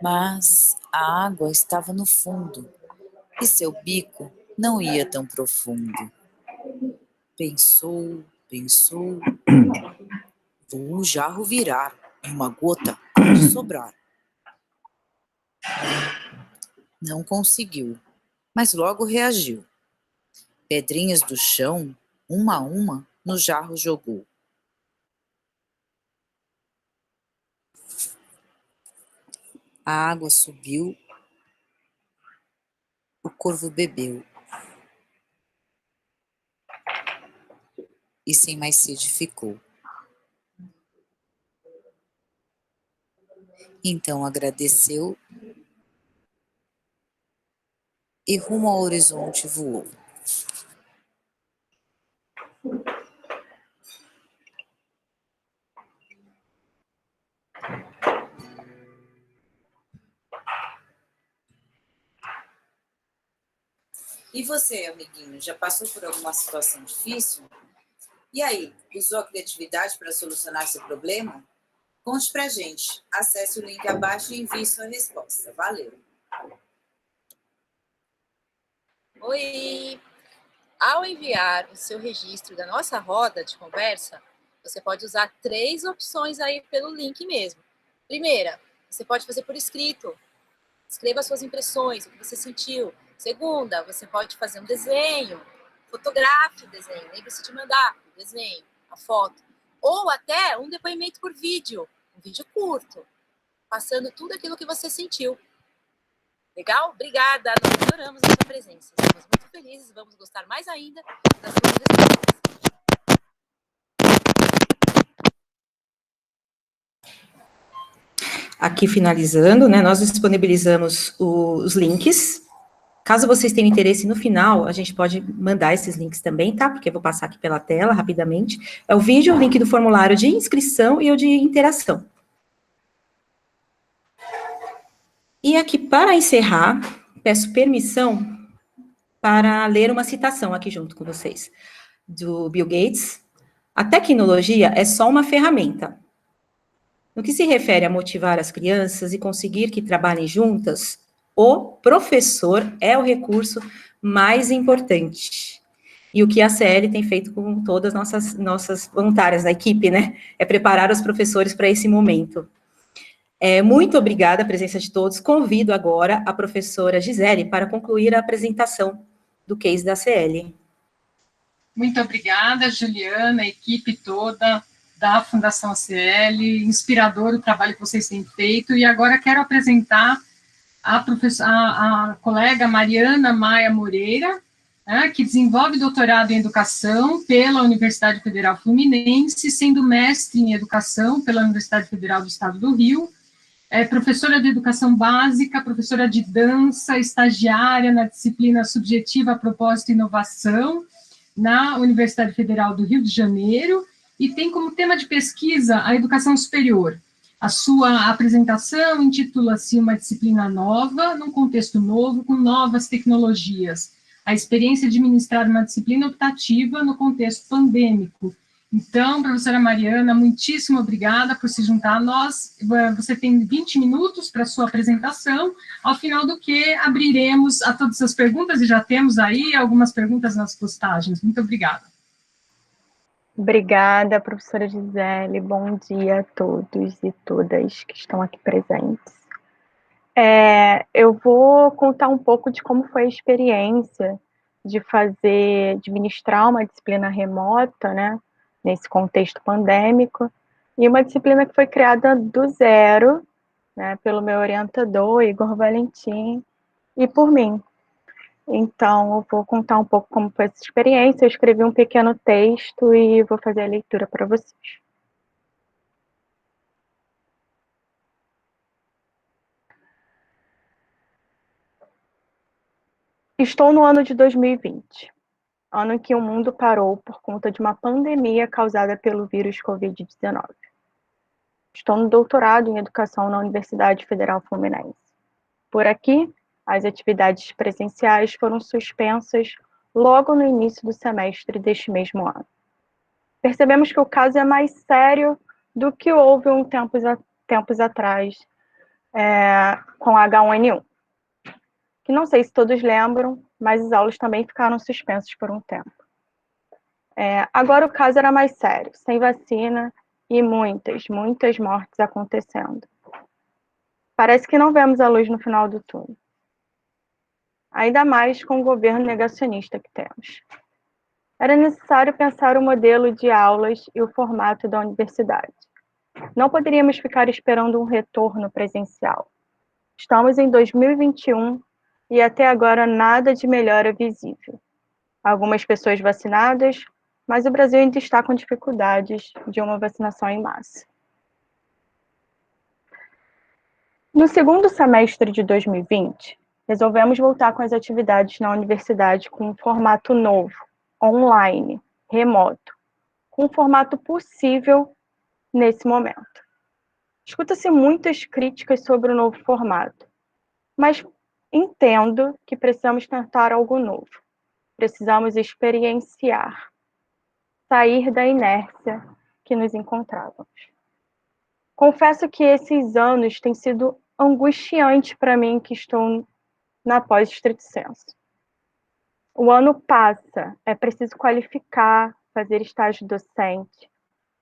Speaker 9: Mas a água estava no fundo e seu bico não ia tão profundo. Pensou, pensou, vou o jarro virar e uma gota há de sobrar. Não conseguiu, mas logo reagiu. Pedrinhas do chão, uma a uma, no jarro jogou. A água subiu, o corvo bebeu. E sem mais sede ficou. Então agradeceu e rumo ao horizonte voou. E você, amiguinho, já passou por alguma situação difícil? E aí, usou a criatividade para solucionar seu problema? Conte pra gente. Acesse o link abaixo e envie sua resposta. Valeu!
Speaker 10: Oi! Ao enviar o seu registro da nossa roda de conversa, você pode usar 3 opções aí pelo link mesmo. Primeira, você pode fazer por escrito. Escreva suas impressões, o que você sentiu. Segunda, você pode fazer um desenho. Fotografe o desenho. Lembre-se de mandar o desenho, a foto. Ou até um depoimento por vídeo. Um vídeo curto. Passando tudo aquilo que você sentiu. Legal? Obrigada, nós adoramos a sua presença. Estamos muito felizes, vamos gostar mais ainda das suas respostas.
Speaker 8: Aqui finalizando, né, nós disponibilizamos os links. Caso vocês tenham interesse, no final, a gente pode mandar esses links também, tá? Porque eu vou passar aqui pela tela rapidamente. É o vídeo, o link do formulário de inscrição e o de interação. E aqui, para encerrar, peço permissão para ler uma citação aqui junto com vocês, do Bill Gates. A tecnologia é só uma ferramenta. No que se refere a motivar as crianças e conseguir que trabalhem juntas, o professor é o recurso mais importante. E o que a CL tem feito com todas as nossas voluntárias da equipe, né? É preparar os professores para esse momento. Muito obrigada a presença de todos. Convido agora a professora Gisele para concluir a apresentação do case da CL.
Speaker 1: Muito obrigada, Juliana, a equipe toda da Fundação CL, inspirador o trabalho que vocês têm feito, e agora quero apresentar a colega Mariana Maia Moreira, que desenvolve doutorado em educação pela Universidade Federal Fluminense, sendo mestre em educação pela Universidade Federal do Estado do Rio, é professora de educação básica, professora de dança, estagiária na disciplina subjetiva Propósito e Inovação, na Universidade Federal do Rio de Janeiro, e tem como tema de pesquisa a educação superior. A sua apresentação intitula-se Uma Disciplina Nova, num contexto novo, com novas tecnologias. A experiência de ministrar uma disciplina optativa no contexto pandêmico. Então, professora Mariana, muitíssimo obrigada por se juntar a nós. Você tem 20 minutos para a sua apresentação, ao final do que abriremos a todas as perguntas, e já temos aí algumas perguntas nas postagens. Muito obrigada.
Speaker 11: Obrigada, professora Gisele. Bom dia a todos e todas que estão aqui presentes. Eu vou contar um pouco de como foi a experiência de ministrar uma disciplina remota, né, nesse contexto pandêmico, e uma disciplina que foi criada do zero, né, pelo meu orientador, Igor Valentim, e por mim. Então, eu vou contar um pouco como foi essa experiência. Eu escrevi um pequeno texto e vou fazer a leitura para vocês. Estou no ano de 2020, ano em que o mundo parou por conta de uma pandemia causada pelo vírus Covid-19. Estou no doutorado em Educação na Universidade Federal Fluminense. Por aqui, as atividades presenciais foram suspensas logo no início do semestre deste mesmo ano. Percebemos que o caso é mais sério do que houve tempos atrás com H1N1. Que não sei se todos lembram, mas as aulas também ficaram suspensas por um tempo. Agora o caso era mais sério, sem vacina e muitas mortes acontecendo. Parece que não vemos a luz no final do túnel. Ainda mais com o governo negacionista que temos. Era necessário pensar o modelo de aulas e o formato da universidade. Não poderíamos ficar esperando um retorno presencial. Estamos em 2021 e até agora nada de melhora visível. Algumas pessoas vacinadas, mas o Brasil ainda está com dificuldades de uma vacinação em massa. No segundo semestre de 2020, resolvemos voltar com as atividades na universidade com um formato novo, online, remoto, com um formato possível nesse momento. Escuta-se muitas críticas sobre o novo formato, mas entendo que precisamos tentar algo novo. Precisamos experienciar, sair da inércia que nos encontrávamos. Confesso que esses anos têm sido angustiantes para mim, que estou na pós-estrito sensu. O ano passa, é preciso qualificar, fazer estágio docente,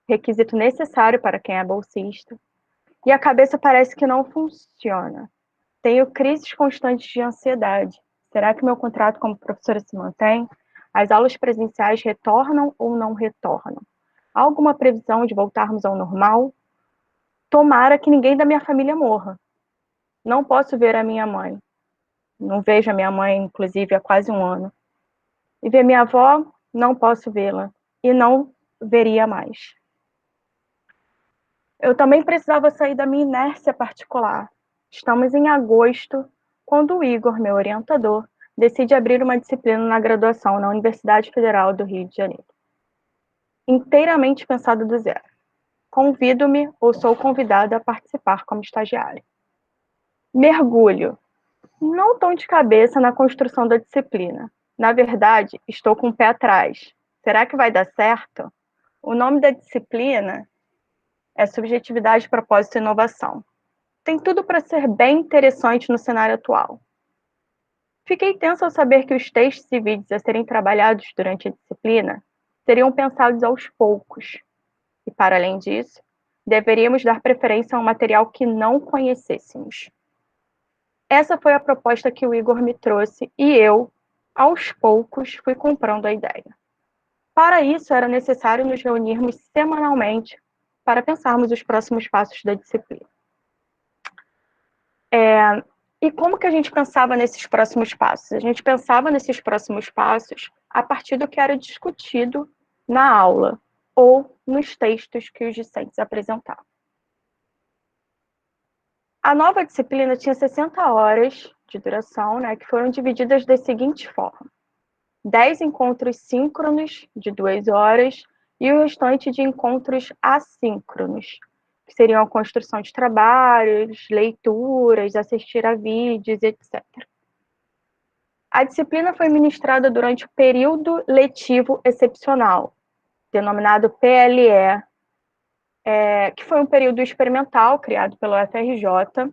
Speaker 11: requisito necessário para quem é bolsista, e a cabeça parece que não funciona. Tenho crises constantes de ansiedade. Será que meu contrato como professora se mantém? As aulas presenciais retornam ou não retornam? Há alguma previsão de voltarmos ao normal? Tomara que ninguém da minha família morra. Não posso ver a minha mãe. Não vejo a minha mãe, inclusive, há quase um ano. E ver minha avó, não posso vê-la. E não veria mais. Eu também precisava sair da minha inércia particular. Estamos em agosto, quando o Igor, meu orientador, decide abrir uma disciplina na graduação na Universidade Federal do Rio de Janeiro. Inteiramente pensado do zero. Convido-me ou sou convidada a participar como estagiária. Mergulho. Não tão de cabeça na construção da disciplina. Na verdade, estou com o pé atrás. Será que vai dar certo? O nome da disciplina é Subjetividade, Propósito e Inovação. Tem tudo para ser bem interessante no cenário atual. Fiquei tensa ao saber que os textos e vídeos a serem trabalhados durante a disciplina seriam pensados aos poucos. E, para além disso, deveríamos dar preferência a um material que não conhecêssemos. Essa foi a proposta que o Igor me trouxe e eu, aos poucos, fui comprando a ideia. Para isso, era necessário nos reunirmos semanalmente para pensarmos os próximos passos da disciplina. E como que a gente pensava nesses próximos passos? A gente pensava nesses próximos passos a partir do que era discutido na aula ou nos textos que os discentes apresentavam. A nova disciplina tinha 60 horas de duração, né, que foram divididas da seguinte forma: 10 encontros síncronos de 2 horas e o restante de encontros assíncronos, que seriam a construção de trabalhos, leituras, assistir a vídeos, etc. A disciplina foi ministrada durante o período letivo excepcional, denominado PLE, que foi um período experimental criado pela UFRJ,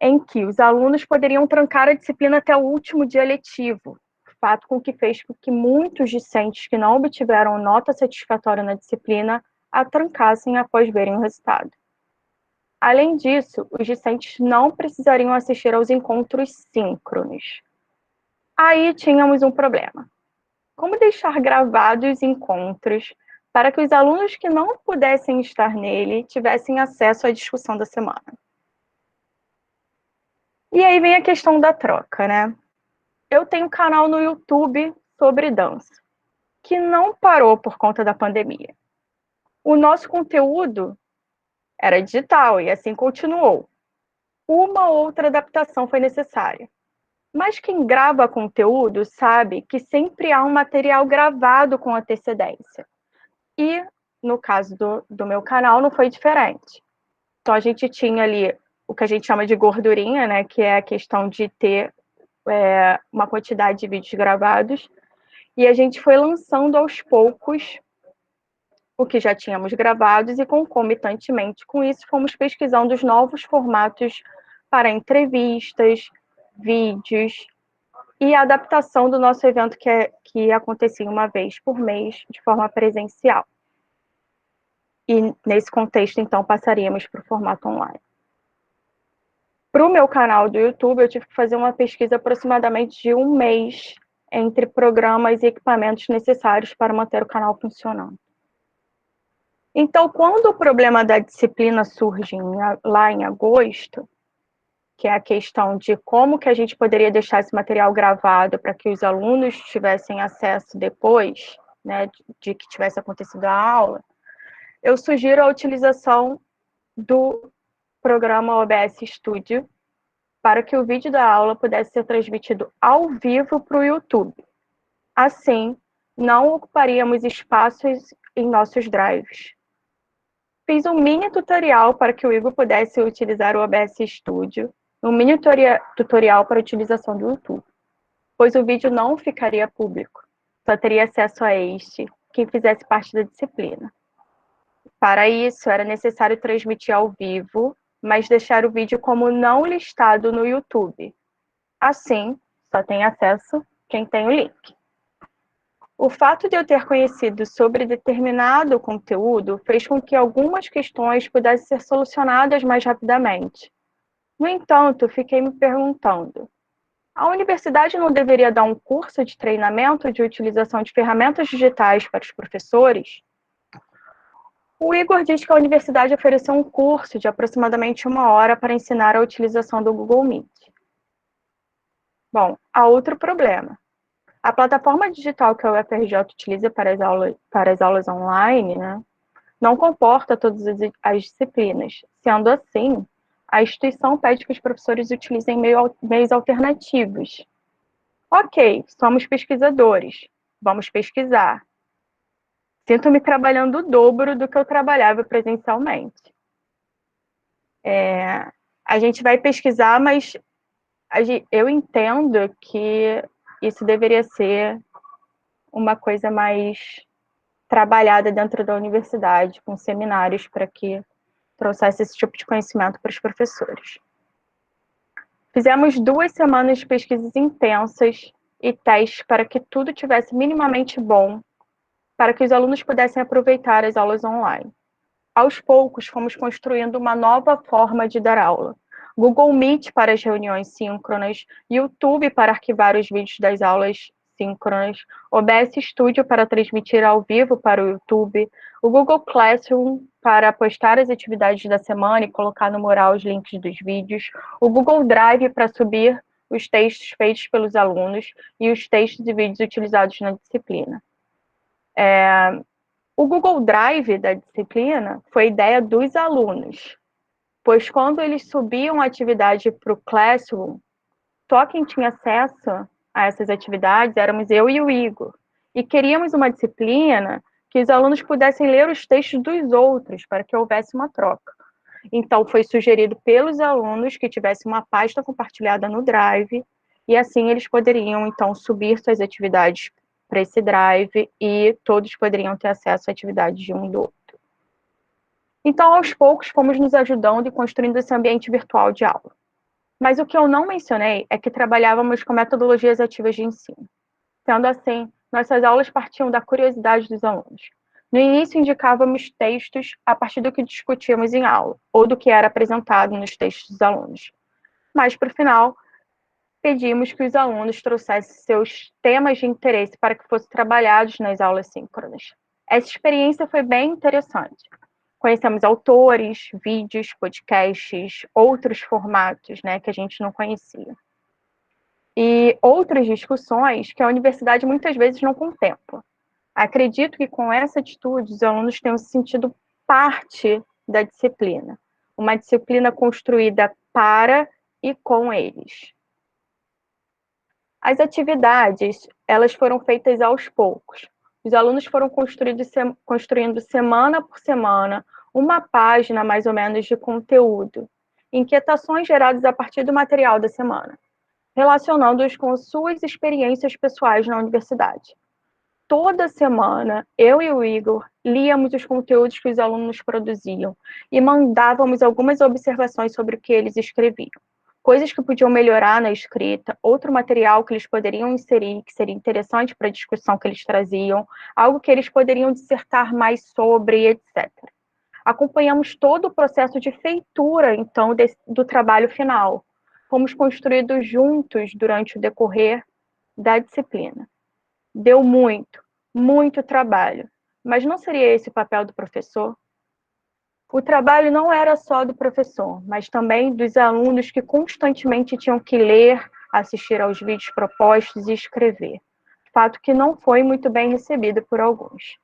Speaker 11: em que os alunos poderiam trancar a disciplina até o último dia letivo, fato com que fez com que muitos discentes que não obtiveram nota satisfatória na disciplina a trancassem após verem o resultado. Além disso, os discentes não precisariam assistir aos encontros síncronos. Aí tínhamos um problema. Como deixar gravados os encontros para que os alunos que não pudessem estar nele tivessem acesso à discussão da semana? E aí vem a questão da troca, né? Eu tenho um canal no YouTube sobre dança, que não parou por conta da pandemia. O nosso conteúdo era digital e assim continuou. Uma ou outra adaptação foi necessária. Mas quem grava conteúdo sabe que sempre há um material gravado com antecedência. E, no caso do meu canal, não foi diferente. Então, a gente tinha ali o que a gente chama de gordurinha, né, que é a questão de ter uma quantidade de vídeos gravados, e a gente foi lançando aos poucos o que já tínhamos gravados e, concomitantemente com isso, fomos pesquisando os novos formatos para entrevistas, vídeos e a adaptação do nosso evento que acontecia uma vez por mês de forma presencial. E, nesse contexto, então, passaríamos para o formato online. Para o meu canal do YouTube, eu tive que fazer uma pesquisa aproximadamente de um mês entre programas e equipamentos necessários para manter o canal funcionando. Então, quando o problema da disciplina surge lá em agosto, que é a questão de como que a gente poderia deixar esse material gravado para que os alunos tivessem acesso depois, né, de que tivesse acontecido a aula, eu sugiro a utilização do programa OBS Studio para que o vídeo da aula pudesse ser transmitido ao vivo para o YouTube. Assim, não ocuparíamos espaços em nossos drives. Fiz um mini tutorial para que o Igor pudesse utilizar o OBS Studio, um mini tutorial para a utilização do YouTube, pois o vídeo não ficaria público, só teria acesso a este quem fizesse parte da disciplina. Para isso, era necessário transmitir ao vivo, mas deixar o vídeo como não listado no YouTube. Assim, só tem acesso quem tem o link. O fato de eu ter conhecido sobre determinado conteúdo fez com que algumas questões pudessem ser solucionadas mais rapidamente. No entanto, fiquei me perguntando, a universidade não deveria dar um curso de treinamento de utilização de ferramentas digitais para os professores? O Igor diz que a universidade ofereceu um curso de aproximadamente 1 hora para ensinar a utilização do Google Meet. Bom, há outro problema. A plataforma digital que a UFRJ utiliza para as aulas online, né, não comporta todas as disciplinas. Sendo assim, a instituição pede que os professores utilizem meios alternativos. Ok, somos pesquisadores, vamos pesquisar. Sinto-me trabalhando o dobro do que eu trabalhava presencialmente. A gente vai pesquisar, mas eu entendo que isso deveria ser uma coisa mais trabalhada dentro da universidade, com seminários para que trouxesse esse tipo de conhecimento para os professores. Fizemos 2 semanas de pesquisas intensas e testes para que tudo tivesse minimamente bom, para que os alunos pudessem aproveitar as aulas online. Aos poucos, fomos construindo uma nova forma de dar aula. Google Meet para as reuniões síncronas, YouTube para arquivar os vídeos das aulas síncronas, OBS Studio para transmitir ao vivo para o YouTube, o Google Classroom para postar as atividades da semana e colocar no mural os links dos vídeos, o Google Drive para subir os textos feitos pelos alunos e os textos e vídeos utilizados na disciplina. O Google Drive da disciplina foi ideia dos alunos, pois quando eles subiam a atividade para o Classroom, só quem tinha acesso a essas atividades éramos eu e o Igor. E queríamos uma disciplina que os alunos pudessem ler os textos dos outros, para que houvesse uma troca. Então, foi sugerido pelos alunos que tivesse uma pasta compartilhada no Drive, e assim eles poderiam, então, subir suas atividades para esse Drive, e todos poderiam ter acesso à atividade de um do outro. Então, aos poucos, fomos nos ajudando e construindo esse ambiente virtual de aula. Mas o que eu não mencionei é que trabalhávamos com metodologias ativas de ensino. Sendo assim, nossas aulas partiam da curiosidade dos alunos. No início, indicávamos textos a partir do que discutíamos em aula, ou do que era apresentado nos textos dos alunos. Mas, para o final, pedimos que os alunos trouxessem seus temas de interesse para que fossem trabalhados nas aulas síncronas. Essa experiência foi bem interessante. Conhecemos autores, vídeos, podcasts, outros formatos, né, que a gente não conhecia. E outras discussões que a universidade muitas vezes não contempla. Acredito que com essa atitude os alunos tenham se sentido parte da disciplina. Uma disciplina construída para e com eles. As atividades, elas foram feitas aos poucos. Os alunos foram construindo semana por semana uma página, mais ou menos, de conteúdo, inquietações geradas a partir do material da semana, relacionando-os com suas experiências pessoais na universidade. Toda semana, eu e o Igor líamos os conteúdos que os alunos produziam e mandávamos algumas observações sobre o que eles escreviam. Coisas que podiam melhorar na escrita, outro material que eles poderiam inserir, que seria interessante para a discussão que eles traziam, algo que eles poderiam dissertar mais sobre, etc. Acompanhamos todo o processo de feitura, então, do trabalho final. Fomos construídos juntos durante o decorrer da disciplina. Deu muito trabalho, mas não seria esse o papel do professor? O trabalho não era só do professor, mas também dos alunos que constantemente tinham que ler, assistir aos vídeos propostos e escrever. Fato que não foi muito bem recebido por alguns.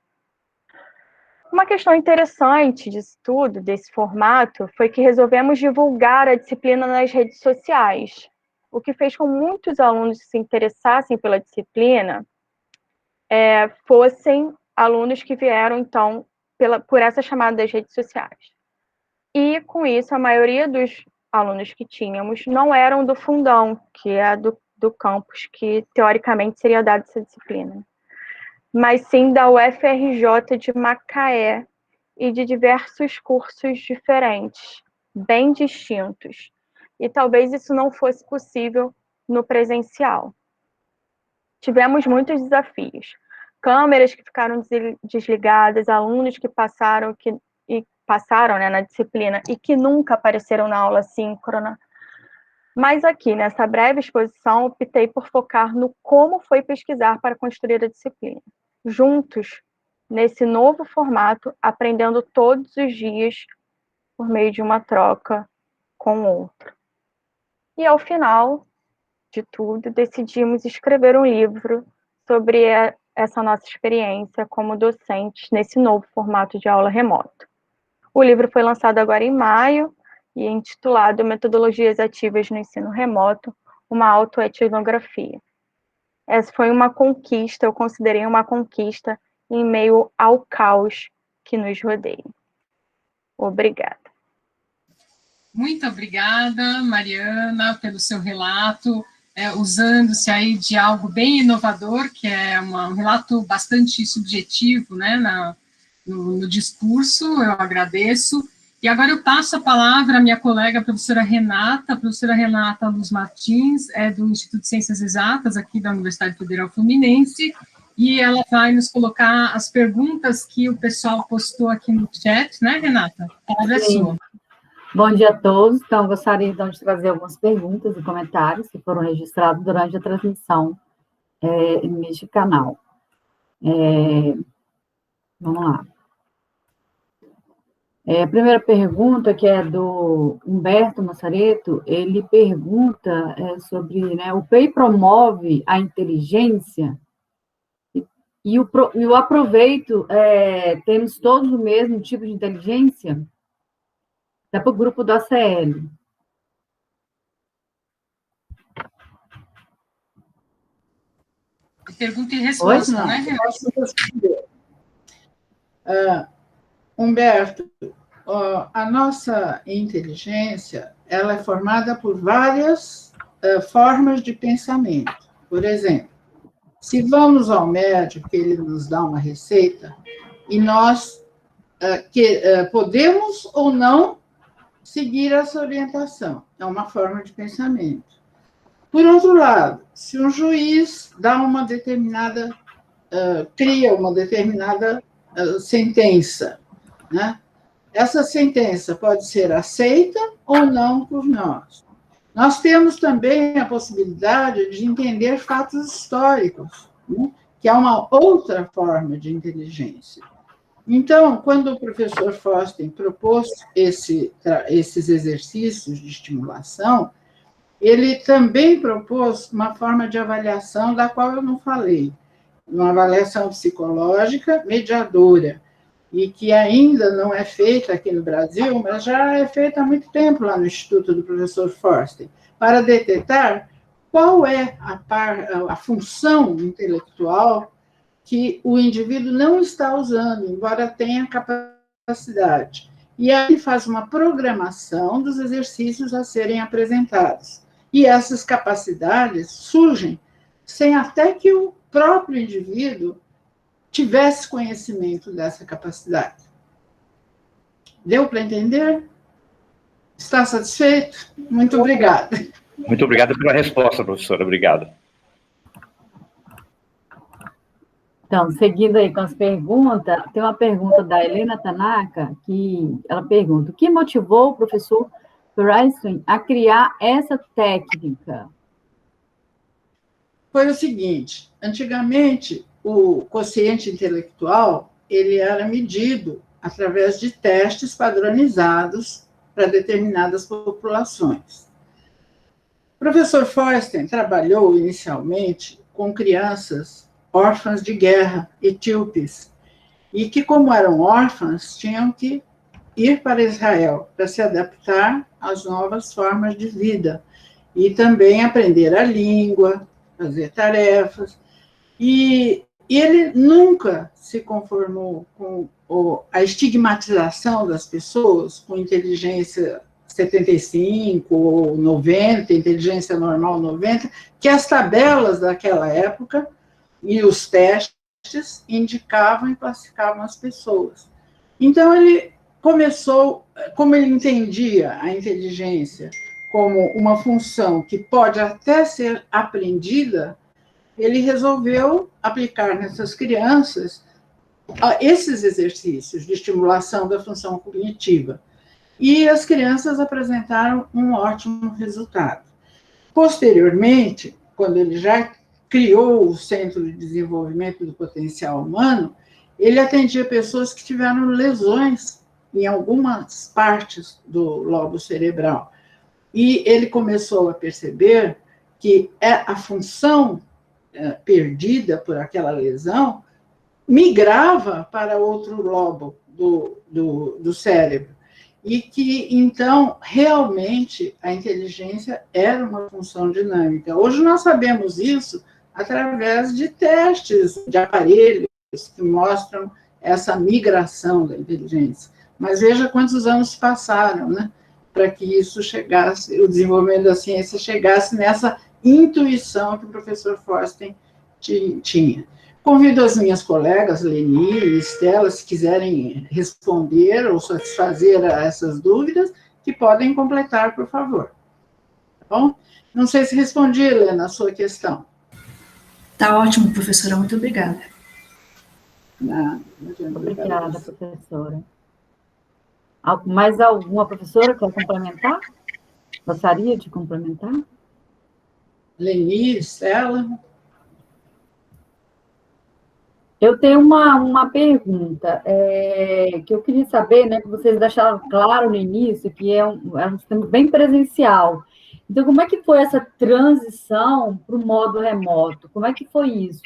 Speaker 11: Uma questão interessante disso tudo, desse formato, foi que resolvemos divulgar a disciplina nas redes sociais, o que fez com que muitos alunos que se interessassem pela disciplina fossem alunos que vieram, então, por essa chamada das redes sociais. E, com isso, a maioria dos alunos que tínhamos não eram do fundão, que é do campus, que teoricamente seria dado essa disciplina, mas sim da UFRJ de Macaé e de diversos cursos diferentes, bem distintos. E talvez isso não fosse possível no presencial. Tivemos muitos desafios. Câmeras que ficaram desligadas, alunos que passaram né, na disciplina e que nunca apareceram na aula síncrona. Mas aqui, nessa breve exposição, optei por focar no como foi pesquisar para construir a disciplina. Juntos, nesse novo formato, aprendendo todos os dias por meio de uma troca com o outro. E ao final de tudo, decidimos escrever um livro sobre essa nossa experiência como docentes nesse novo formato de aula remota. O livro foi lançado agora em maio e é intitulado Metodologias Ativas no Ensino Remoto, uma autoetnografia. Essa foi uma conquista, eu considerei uma conquista em meio ao caos que nos rodeia. Obrigada.
Speaker 1: Muito obrigada, Mariana, pelo seu relato, usando-se aí de algo bem inovador, que é um relato bastante subjetivo, né, no discurso, eu agradeço, E agora eu passo a palavra à minha colega, a professora Renata Luz Martins, é do Instituto de Ciências Exatas, aqui da Universidade Federal Fluminense, e ela vai nos colocar as perguntas que o pessoal postou aqui no chat, né, Renata? A palavra é sua.
Speaker 2: Bom dia a todos. Então, gostaria então de trazer algumas perguntas e comentários que foram registrados durante a transmissão neste canal. Vamos lá. A primeira pergunta, que é do Humberto Massareto, ele pergunta sobre, né, o PEI promove a inteligência e o aproveito, temos todos o mesmo tipo de inteligência? É para o grupo do ACL.
Speaker 1: Pergunta e resposta, né,
Speaker 4: Renata? Humberto, a nossa inteligência, ela é formada por várias formas de pensamento. Por exemplo, se vamos ao médico, ele nos dá uma receita, e nós podemos ou não seguir essa orientação. É uma forma de pensamento. Por outro lado, se um juiz dá uma determinada, cria uma determinada sentença, né? Essa sentença pode ser aceita ou não por nós. Nós temos também a possibilidade de entender fatos históricos, né? Que é uma outra forma de inteligência. Então, quando o professor Foster propôs esses exercícios de estimulação, ele também propôs uma forma de avaliação da qual eu não falei, uma avaliação psicológica mediadora, e que ainda não é feita aqui no Brasil, mas já é feita há muito tempo lá no Instituto do professor Foster, para detectar qual é a função intelectual que o indivíduo não está usando, embora tenha capacidade. E aí faz uma programação dos exercícios a serem apresentados. E essas capacidades surgem sem até que o próprio indivíduo tivesse conhecimento dessa capacidade. Deu para entender? Está satisfeito? Muito obrigada.
Speaker 12: Muito obrigado pela resposta, professora. Obrigado.
Speaker 2: Então, seguindo aí com as perguntas, tem uma pergunta da Helena Tanaka, que ela pergunta: o que motivou o professor Bernstein a criar essa técnica?
Speaker 4: Foi o seguinte: antigamente, o quociente intelectual ele era medido através de testes padronizados para determinadas populações. O professor Foster trabalhou inicialmente com crianças órfãs de guerra, etíopes, e que, como eram órfãs, tinham que ir para Israel para se adaptar às novas formas de vida e também aprender a língua, fazer tarefas. E ele nunca se conformou com a estigmatização das pessoas com inteligência 75 ou 90, inteligência normal 90, que as tabelas daquela época e os testes indicavam e classificavam as pessoas. Então, ele começou, como ele entendia a inteligência como uma função que pode até ser aprendida, ele resolveu aplicar nessas crianças esses exercícios de estimulação da função cognitiva. E as crianças apresentaram um ótimo resultado. Posteriormente, quando ele já criou o Centro de Desenvolvimento do Potencial Humano, ele atendia pessoas que tiveram lesões em algumas partes do lobo cerebral. E ele começou a perceber que a função perdida por aquela lesão migrava para outro lobo do cérebro. E que, então, realmente, a inteligência era uma função dinâmica. Hoje nós sabemos isso através de testes de aparelhos que mostram essa migração da inteligência. Mas veja quantos anos passaram, né, para que isso chegasse, o desenvolvimento da ciência chegasse nessa intuição que o professor Foster tinha. convido as minhas colegas, Leni e Estela, se quiserem responder ou satisfazer a essas dúvidas, que podem completar, por favor. Tá bom? Não sei se respondi, Helena, a sua questão.
Speaker 13: Tá ótimo, professora, muito obrigada.
Speaker 2: Obrigada, professora. Mais alguma professora quer complementar? Gostaria de complementar?
Speaker 4: Leni, Estela?
Speaker 2: Eu tenho uma pergunta, que eu queria saber, né, que vocês deixaram claro no início, que é um sistema bem presencial. Então, como é que foi essa transição para o modo remoto? Como é que foi isso?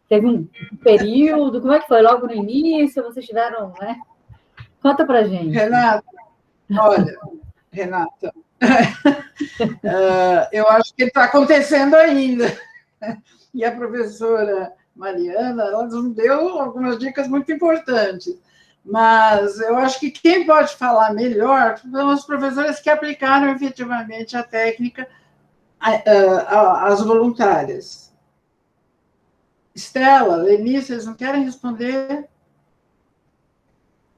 Speaker 2: Teve um período? Como é que foi? Logo no início, vocês tiveram, né? Conta para a gente.
Speaker 4: Renata, olha, Renata, eu acho que está acontecendo ainda. E a professora Mariana, ela nos deu algumas dicas muito importantes. Mas eu acho que quem pode falar melhor são os professores que aplicaram efetivamente a técnica às voluntárias. Estela, Leni, vocês não querem responder?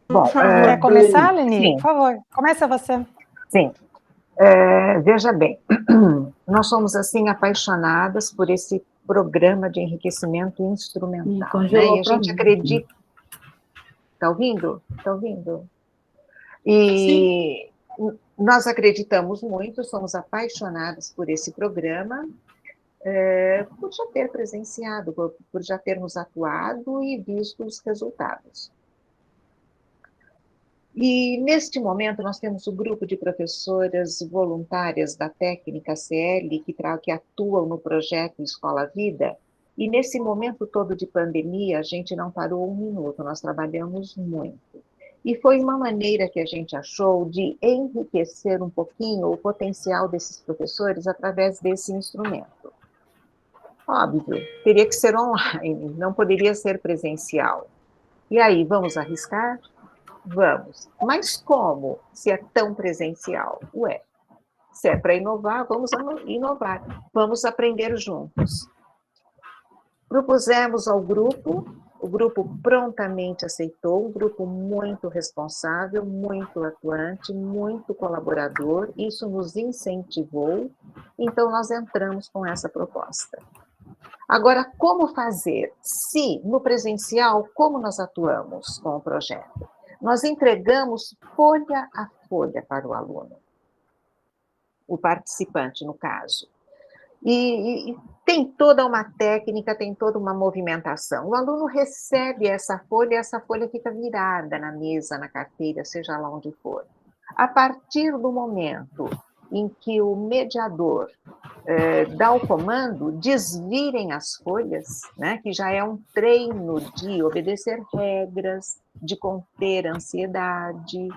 Speaker 6: Bom,
Speaker 4: por favor,
Speaker 5: quer começar, Leni?
Speaker 6: Sim.
Speaker 5: Por favor, começa você.
Speaker 6: Sim. Veja bem, nós somos, assim, apaixonadas por esse programa de enriquecimento instrumental, né? E a gente acredita... Está ouvindo? Está ouvindo? E sim, nós acreditamos muito, somos apaixonadas por esse programa, por já ter presenciado, por já termos atuado e visto os resultados. E, neste momento, nós temos o grupo de professoras voluntárias da técnica CL, que atuam no projeto Escola Vida, e nesse momento todo de pandemia, a gente não parou um minuto, nós trabalhamos muito. E foi uma maneira que a gente achou de enriquecer um pouquinho o potencial desses professores através desse instrumento. Óbvio, teria que ser online, não poderia ser presencial. E aí, vamos arriscar? Vamos. Mas como, se é tão presencial? Se é para inovar, vamos inovar. Vamos aprender juntos. Propusemos ao grupo, o grupo prontamente aceitou, um grupo muito responsável, muito atuante, muito colaborador, isso nos incentivou, então nós entramos com essa proposta. Agora, como fazer? Se, no presencial, como nós atuamos com o projeto? Nós entregamos folha a folha para o aluno, o participante, no caso. E tem toda uma técnica, tem toda uma movimentação. O aluno recebe essa folha fica virada na mesa, na carteira, seja lá onde for. A partir do momento em que o mediador dá o comando, desvirem as folhas, né, que já é um treino de obedecer regras, de conter a ansiedade,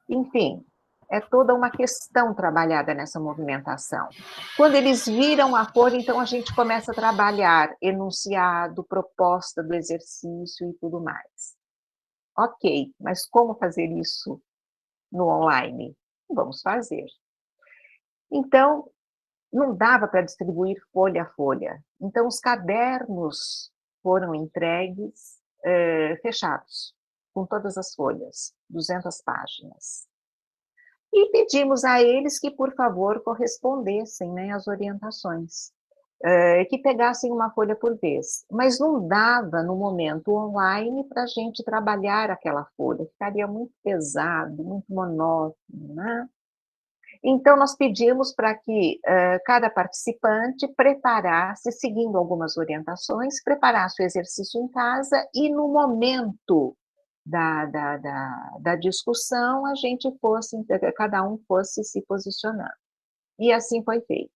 Speaker 6: enfim, é toda uma questão trabalhada nessa movimentação. Quando eles viram a folha, então a gente começa a trabalhar enunciado, proposta do exercício e tudo mais. Ok, mas como fazer isso no online? Vamos fazer. Então, não dava para distribuir folha a folha. Então, os cadernos foram entregues fechados, com todas as folhas, 200 páginas. E pedimos a eles que, por favor, correspondessem, né, às orientações, que pegassem uma folha por vez. Mas não dava, no momento online, para a gente trabalhar aquela folha, ficaria muito pesado, muito monótono, né? Então, nós pedimos para que cada participante preparasse, seguindo algumas orientações, preparasse o exercício em casa e, no momento da discussão, a gente cada um fosse se posicionando. E assim foi feito.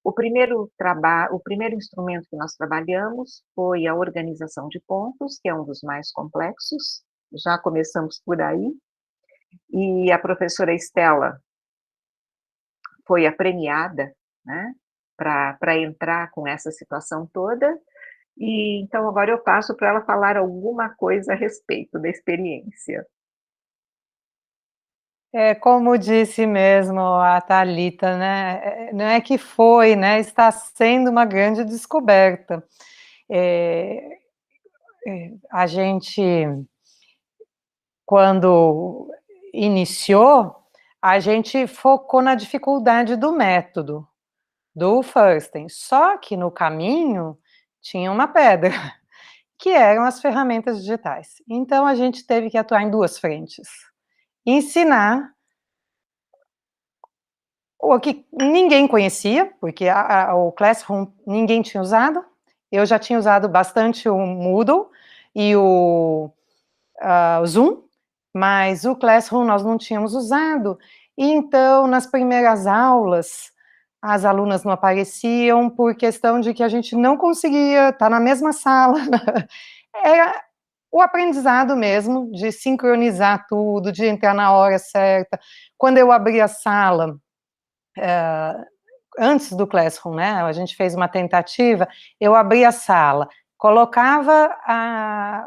Speaker 6: O primeiro instrumento que nós trabalhamos foi a organização de pontos, que é um dos mais complexos, já começamos por aí, e a professora Estela foi a premiada, né, para entrar com essa situação toda, e então agora eu passo para ela falar alguma coisa a respeito da experiência.
Speaker 5: Como disse mesmo a Thalita, né? Não é que foi, né? Está sendo uma grande descoberta. A gente, quando iniciou, a gente focou na dificuldade do método, do Fursten. Só que no caminho tinha uma pedra, que eram as ferramentas digitais. Então, a gente teve que atuar em duas frentes. Ensinar o que ninguém conhecia, porque o Classroom ninguém tinha usado. Eu já tinha usado bastante o Moodle e o Zoom, mas o Classroom nós não tínhamos usado. E então, nas primeiras aulas, as alunas não apareciam por questão de que a gente não conseguia estar na mesma sala. Era o aprendizado mesmo, de sincronizar tudo, de entrar na hora certa. Quando eu abri a sala, antes do Classroom, né, a gente fez uma tentativa, eu abri a sala, colocava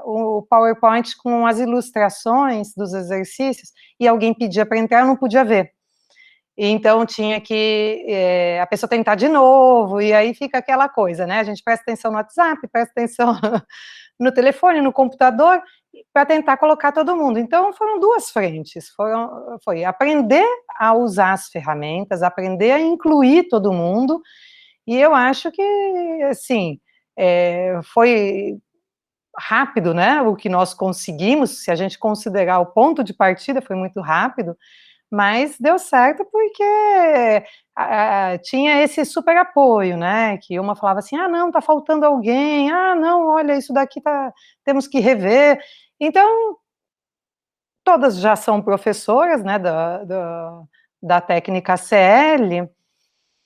Speaker 5: o PowerPoint com as ilustrações dos exercícios, e alguém pedia para entrar, eu não podia ver. Então, tinha que a pessoa tentar de novo, e aí fica aquela coisa, né, a gente presta atenção no WhatsApp, presta atenção no telefone, no computador, para tentar colocar todo mundo. Então, foram duas frentes, foi aprender a usar as ferramentas, aprender a incluir todo mundo, e eu acho que, assim, foi rápido, né, o que nós conseguimos, se a gente considerar o ponto de partida, foi muito rápido, mas deu certo porque tinha esse super apoio, né, que uma falava assim, não, tá faltando alguém, não, olha, isso daqui temos que rever. Então, todas já são professoras, né, da técnica CL,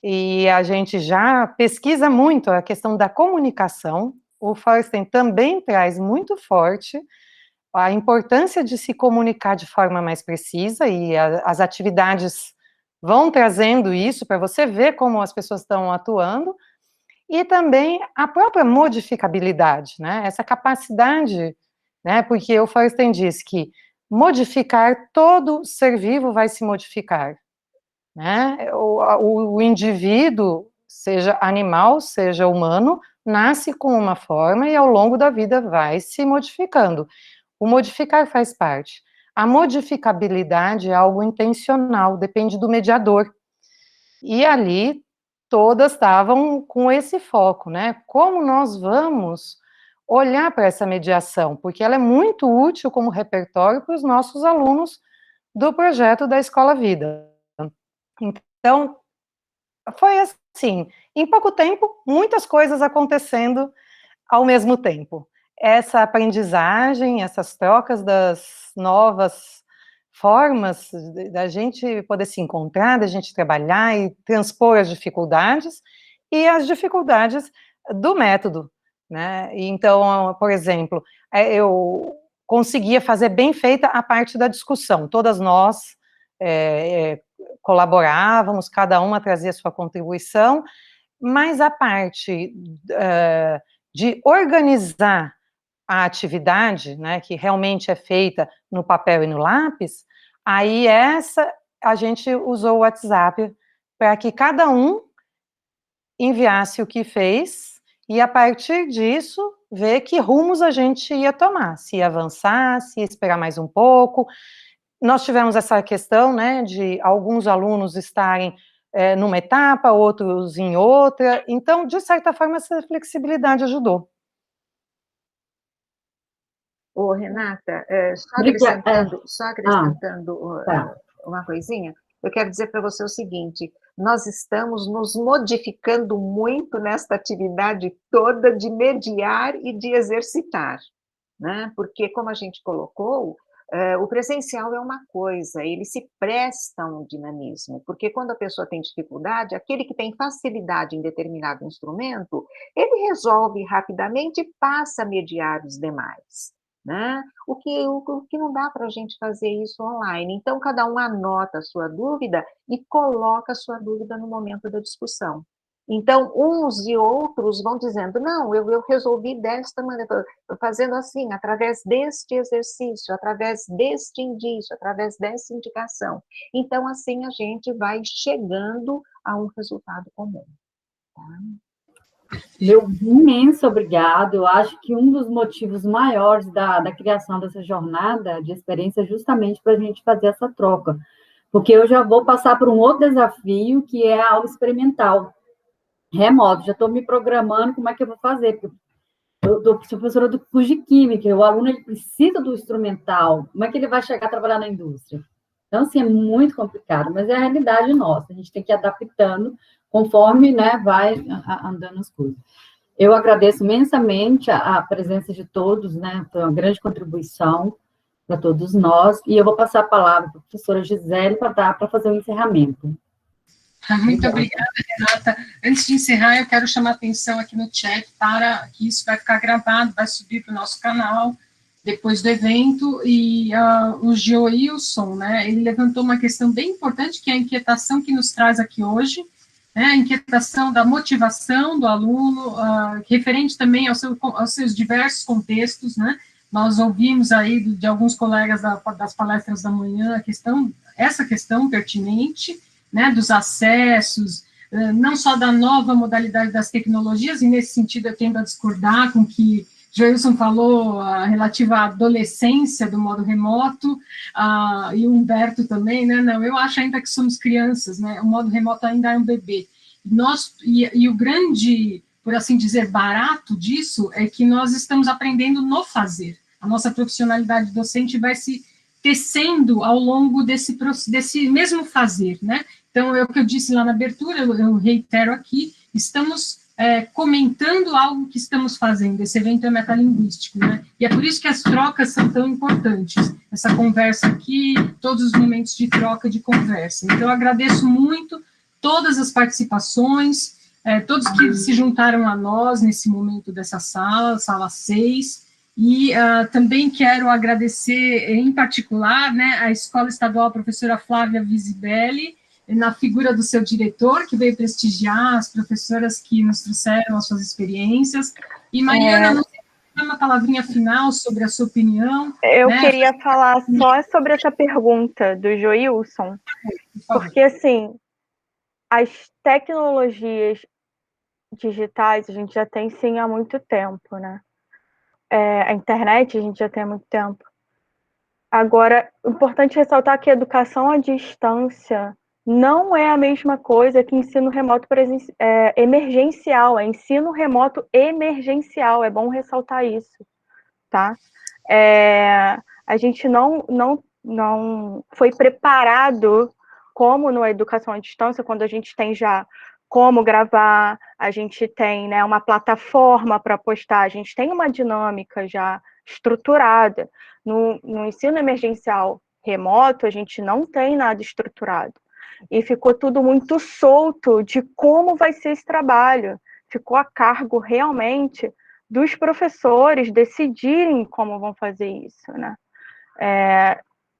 Speaker 5: e a gente já pesquisa muito a questão da comunicação. O Fursten também traz muito forte a importância de se comunicar de forma mais precisa, e as atividades vão trazendo isso para você ver como as pessoas estão atuando, e também a própria modificabilidade, né, essa capacidade, né, porque o Fursten diz que modificar, todo ser vivo vai se modificar, né, o indivíduo, seja animal, seja humano, nasce com uma forma e ao longo da vida vai se modificando. O modificar faz parte. A modificabilidade é algo intencional, depende do mediador. E ali, todas estavam com esse foco, né? Como nós vamos olhar para essa mediação? Porque ela é muito útil como repertório para os nossos alunos do projeto da Escola Vida. Então, foi assim, em pouco tempo, muitas coisas acontecendo ao mesmo tempo. Essa aprendizagem, essas trocas das novas formas da gente poder se encontrar, da gente trabalhar e transpor as dificuldades, e as dificuldades do método, né? Então, por exemplo, eu conseguia fazer bem feita a parte da discussão, todas nós colaborávamos, cada uma trazia sua contribuição, mas a parte de organizar a atividade, né, que realmente é feita no papel e no lápis, aí a gente usou o WhatsApp para que cada um enviasse o que fez, e a partir disso, ver que rumos a gente ia tomar, se ia avançar, se ia esperar mais um pouco. Nós tivemos essa questão, né, de alguns alunos estarem numa etapa, outros em outra, então, de certa forma, essa flexibilidade ajudou.
Speaker 6: Ô, Renata, só acrescentando uma coisinha, eu quero dizer para você o seguinte, nós estamos nos modificando muito nesta atividade toda de mediar e de exercitar, né? Porque, como a gente colocou, o presencial é uma coisa, ele se presta a um dinamismo, porque quando a pessoa tem dificuldade, aquele que tem facilidade em determinado instrumento, ele resolve rapidamente e passa a mediar os demais, né? O que não dá para a gente fazer isso online. Então, cada um anota a sua dúvida e coloca a sua dúvida no momento da discussão. Então, uns e outros vão dizendo, não, eu resolvi desta maneira, fazendo assim, através deste exercício, através deste indício, através dessa indicação. Então, assim, a gente vai chegando a um resultado comum. Tá?
Speaker 2: Meu imenso obrigado. Eu acho que um dos motivos maiores da criação dessa jornada de experiência é justamente para a gente fazer essa troca. Porque eu já vou passar por um outro desafio, que é a aula experimental remoto. Já estou me programando como é que eu vou fazer, porque sou professora do curso de Química, o aluno ele precisa do instrumental, como é que ele vai chegar a trabalhar na indústria? Então, assim, é muito complicado, mas é a realidade nossa, a gente tem que ir adaptando conforme, né, vai andando as coisas. Eu agradeço imensamente a presença de todos, né, foi uma grande contribuição para todos nós, e eu vou passar a palavra para a professora Gisele para fazer o encerramento.
Speaker 1: Muito obrigada, Renata. Antes de encerrar, eu quero chamar a atenção aqui no chat para que isso vai ficar gravado, vai subir para o nosso canal depois do evento, e o Joilson, né, ele levantou uma questão bem importante, que é a inquietação que nos traz aqui hoje, né, a inquietação da motivação do aluno, referente também aos seus diversos contextos, né, nós ouvimos aí de alguns colegas das palestras da manhã, essa questão pertinente, né, dos acessos, não só da nova modalidade das tecnologias, e nesse sentido eu tendo a discordar com o que Joilson falou, relativa à adolescência do modo remoto, e o Humberto também, né, não, eu acho ainda que somos crianças, né, o modo remoto ainda é um bebê, e o grande, por assim dizer, barato disso, é que nós estamos aprendendo no fazer, a nossa profissionalidade docente vai se tecendo ao longo desse mesmo fazer, né, então, é o que eu disse lá na abertura, eu reitero aqui, estamos comentando algo que estamos fazendo, esse evento é metalinguístico, né, e é por isso que as trocas são tão importantes, essa conversa aqui, todos os momentos de troca, de conversa. Então, eu agradeço muito todas as participações, todos que se juntaram a nós nesse momento dessa sala 6, e também quero agradecer, em particular, né, a Escola Estadual Professora Flávia Visibelli, na figura do seu diretor, que veio prestigiar as professoras que nos trouxeram as suas experiências. E, Mariana, não sei se tem uma palavrinha final sobre a sua opinião.
Speaker 11: Eu
Speaker 1: né?
Speaker 11: queria falar só sobre essa pergunta do Joilson, porque, assim, as tecnologias digitais a gente já tem, sim, há muito tempo, né? A internet a gente já tem há muito tempo. Agora, é importante ressaltar que a educação à distância não é a mesma coisa que ensino remoto emergencial, é ensino remoto emergencial, é bom ressaltar isso, tá? A gente não foi preparado como na educação à distância, quando a gente tem já como gravar, a gente tem, né, uma plataforma para postar, a gente tem uma dinâmica já estruturada. No ensino emergencial remoto, a gente não tem nada estruturado. E ficou tudo muito solto de como vai ser esse trabalho. Ficou a cargo, realmente, dos professores decidirem como vão fazer isso, né?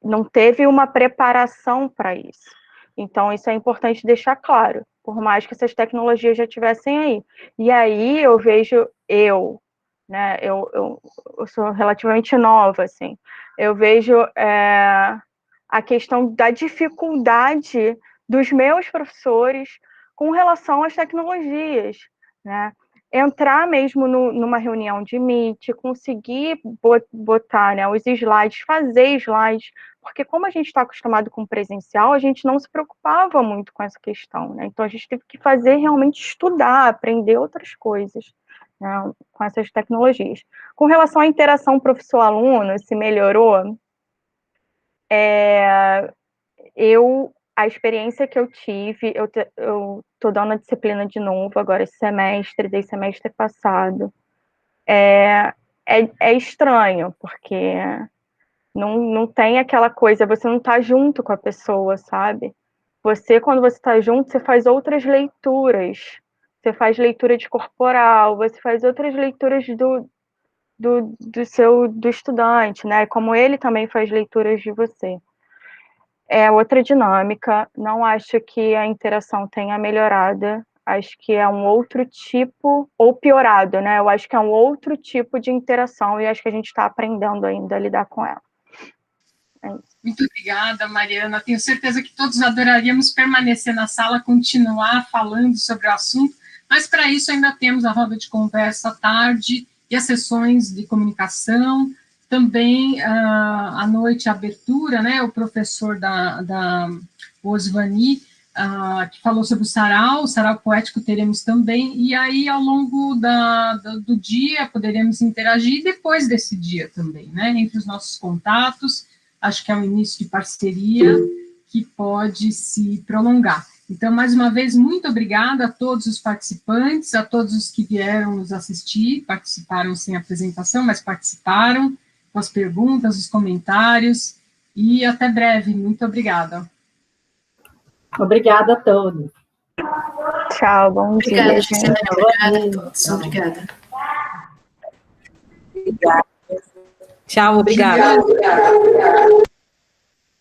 Speaker 11: Não teve uma preparação para isso. Então, isso é importante deixar claro, por mais que essas tecnologias já estivessem aí. E aí, eu vejo, né, eu sou relativamente nova, assim, eu vejo a questão da dificuldade dos meus professores com relação às tecnologias, né? Entrar mesmo numa reunião de Meet, conseguir botar, né, os slides, fazer slides, porque como a gente está acostumado com presencial, a gente não se preocupava muito com essa questão, né? Então a gente teve que fazer realmente estudar, aprender outras coisas, né, com essas tecnologias. Com relação à interação professor-aluno, se melhorou, a experiência que eu tive, eu estou dando a disciplina de novo agora esse semestre, dei semestre passado, é estranho, porque não tem aquela coisa, você não está junto com a pessoa, sabe? Você, quando você está junto, você faz outras leituras, você faz leitura de corporal, você faz outras leituras do estudante, né? Como ele também faz leituras de você. É outra dinâmica, não acho que a interação tenha melhorado, Acho que é um outro tipo, ou piorado, né? Eu acho que é um outro tipo de interação e acho que a gente está aprendendo ainda a lidar com ela. É isso.
Speaker 1: Muito obrigada, Mariana. Tenho certeza que todos adoraríamos permanecer na sala, continuar falando sobre o assunto, mas para isso ainda temos a roda de conversa à tarde e as sessões de comunicação, também à noite a abertura, né, o professor da Osvani, que falou sobre o sarau poético teremos também, e aí ao longo do dia poderemos interagir, depois desse dia também, né, entre os nossos contatos. Acho que é um início de parceria que pode se prolongar. Então, mais uma vez, muito obrigada a todos os participantes, a todos os que vieram nos assistir, participaram sem apresentação, mas participaram com as perguntas, os comentários, e até breve. Muito obrigada.
Speaker 2: Obrigada a todos.
Speaker 11: Tchau, bom dia, gente.
Speaker 13: Obrigada a todos. Obrigada.
Speaker 8: Obrigada. Tchau, obrigada.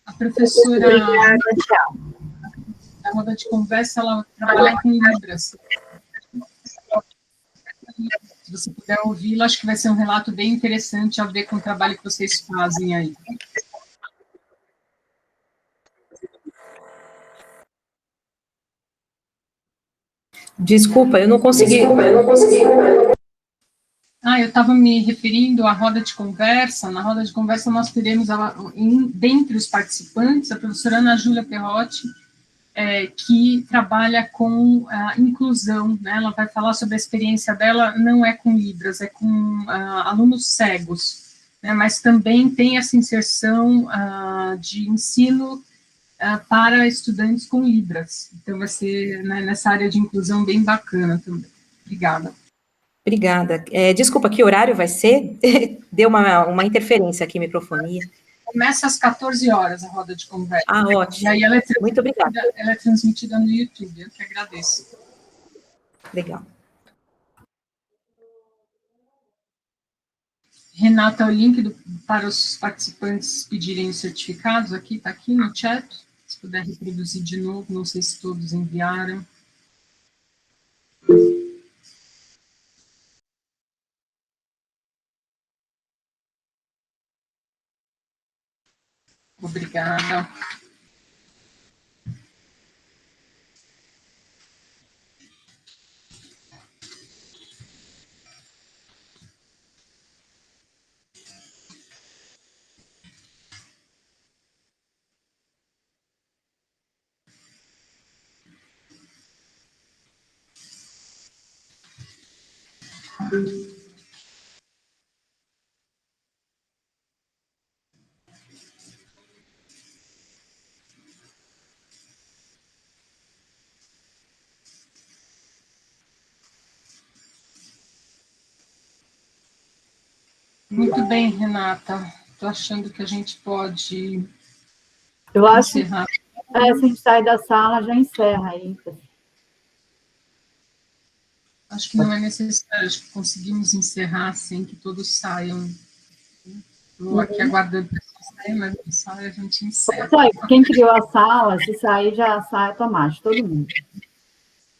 Speaker 1: A professora da roda de conversa, ela trabalha com Libras. Se você puder ouvi-la, acho que vai ser um relato bem interessante a ver com o trabalho que vocês fazem aí.
Speaker 8: Desculpa, eu não consegui.
Speaker 1: Eu estava me referindo à roda de conversa. Na roda de conversa, nós teremos, dentre os participantes, a professora Ana Júlia Perrotti, que trabalha com a inclusão, né? Ela vai falar sobre a experiência dela, não é com Libras, é com alunos cegos, né? Mas também tem essa inserção de ensino para estudantes com Libras. Então, vai ser, né, nessa área de inclusão bem bacana também. Obrigada.
Speaker 8: Obrigada. Desculpa, que horário vai ser? Deu uma interferência aqui, microfonia.
Speaker 1: Começa às 14 horas a roda de conversa.
Speaker 8: Ótimo.
Speaker 1: E aí ela
Speaker 8: muito obrigada.
Speaker 1: Ela é transmitida no YouTube, eu que agradeço.
Speaker 8: Legal.
Speaker 1: Renata, o link para os participantes pedirem os certificados aqui, está aqui no chat. Se puder reproduzir de novo, não sei se todos enviaram. Obrigada. Muito bem, Renata. Estou achando que a gente pode encerrar.
Speaker 2: Se a gente sair da sala, já encerra aí.
Speaker 1: Acho que não é necessário, acho que conseguimos encerrar sem que todos saiam. Estou aqui aguardando que saia, mas não sai, a gente encerra.
Speaker 2: Quem criou a sala, se sair, já sai automático, todo mundo.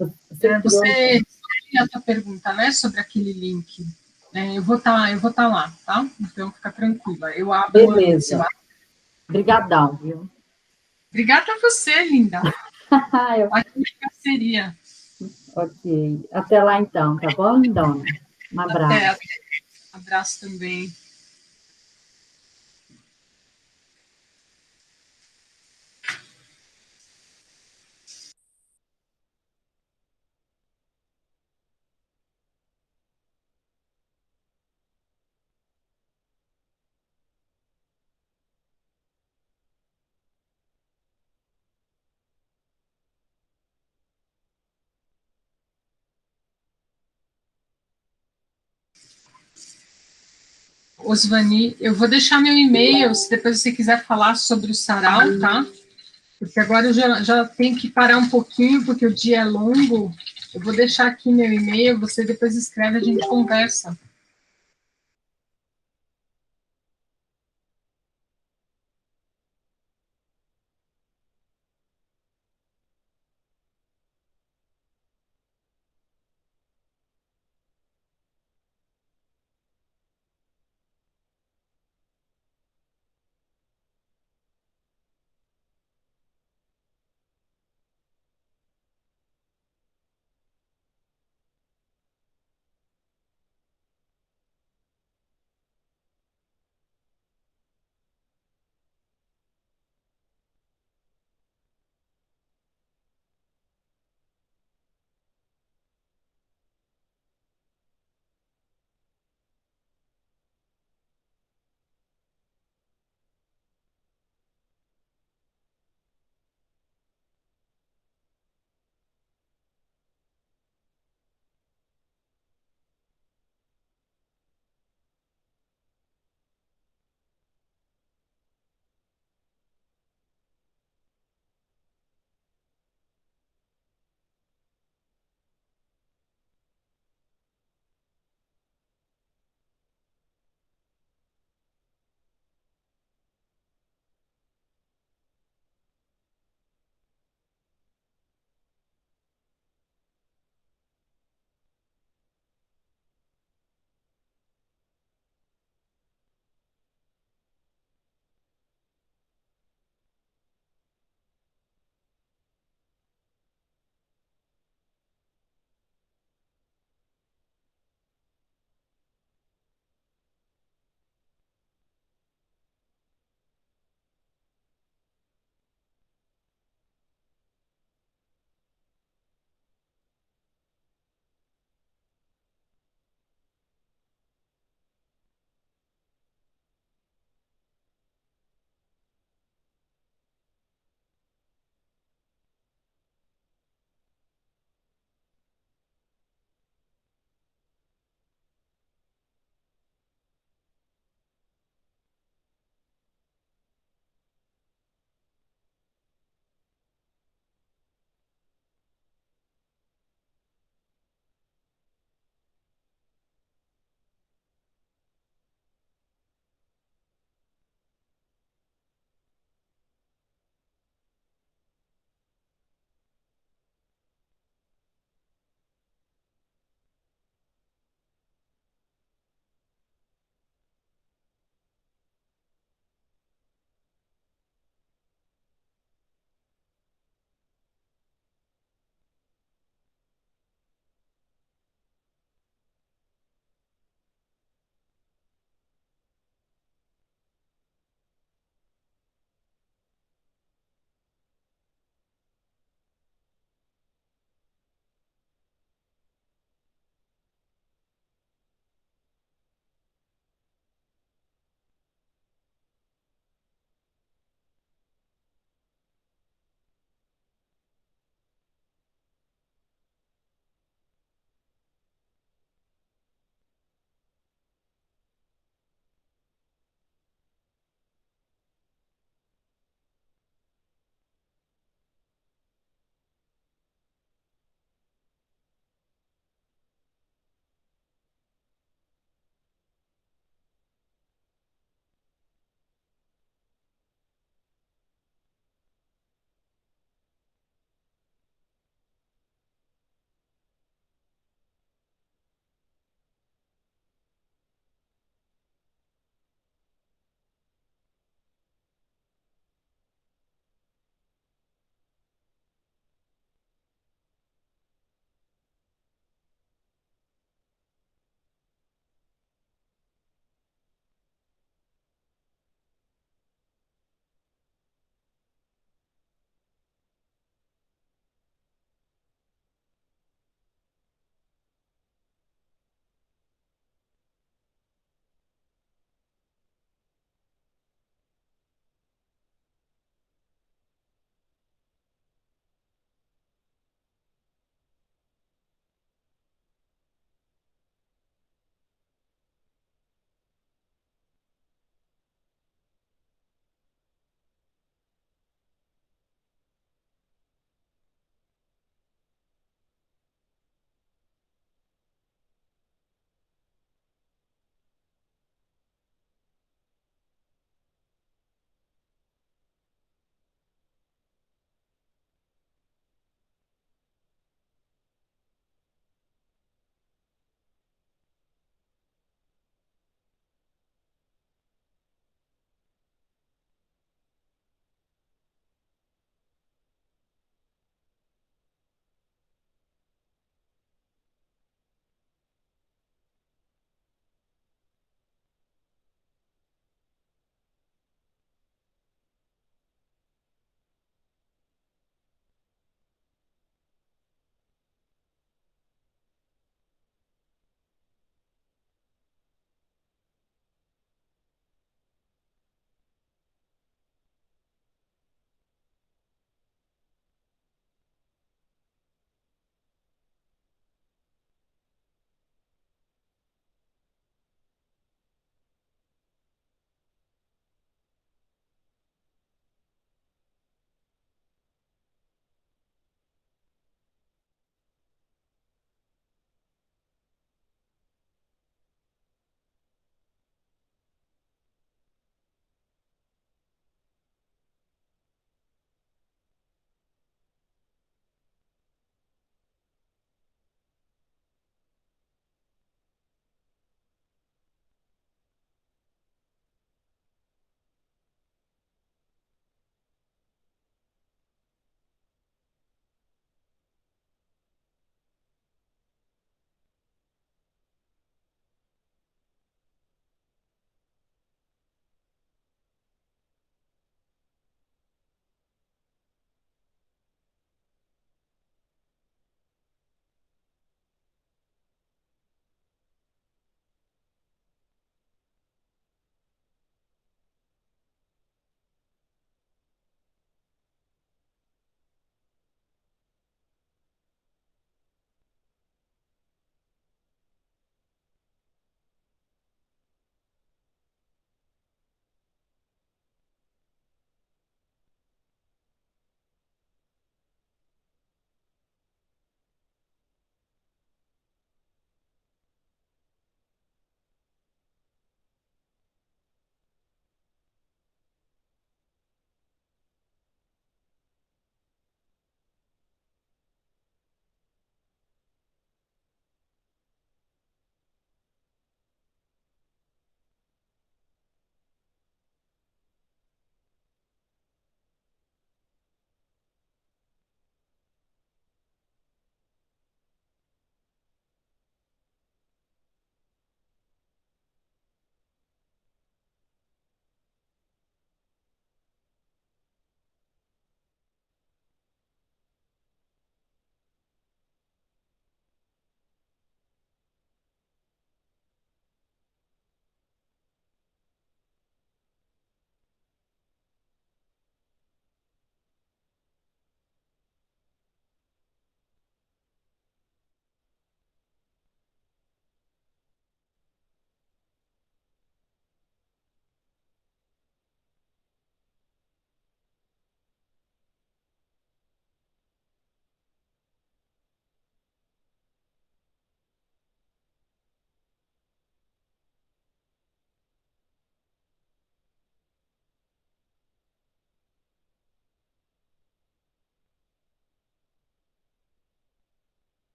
Speaker 1: Você tinha a tua pergunta, né, sobre aquele link. Eu vou estar lá, tá? Então, fica tranquila. Eu abro.
Speaker 2: Beleza. Obrigadão, viu?
Speaker 1: Obrigada a você, linda. Ótima parceria.
Speaker 2: Ok. Até lá, então, tá bom, lindona? Um abraço.
Speaker 1: Até. Abraço também. Osvani, eu vou deixar meu e-mail, se depois você quiser falar sobre o sarau, tá? Porque agora eu já tenho que parar um pouquinho, porque o dia é longo. Eu vou deixar aqui meu e-mail, você depois escreve, a gente conversa.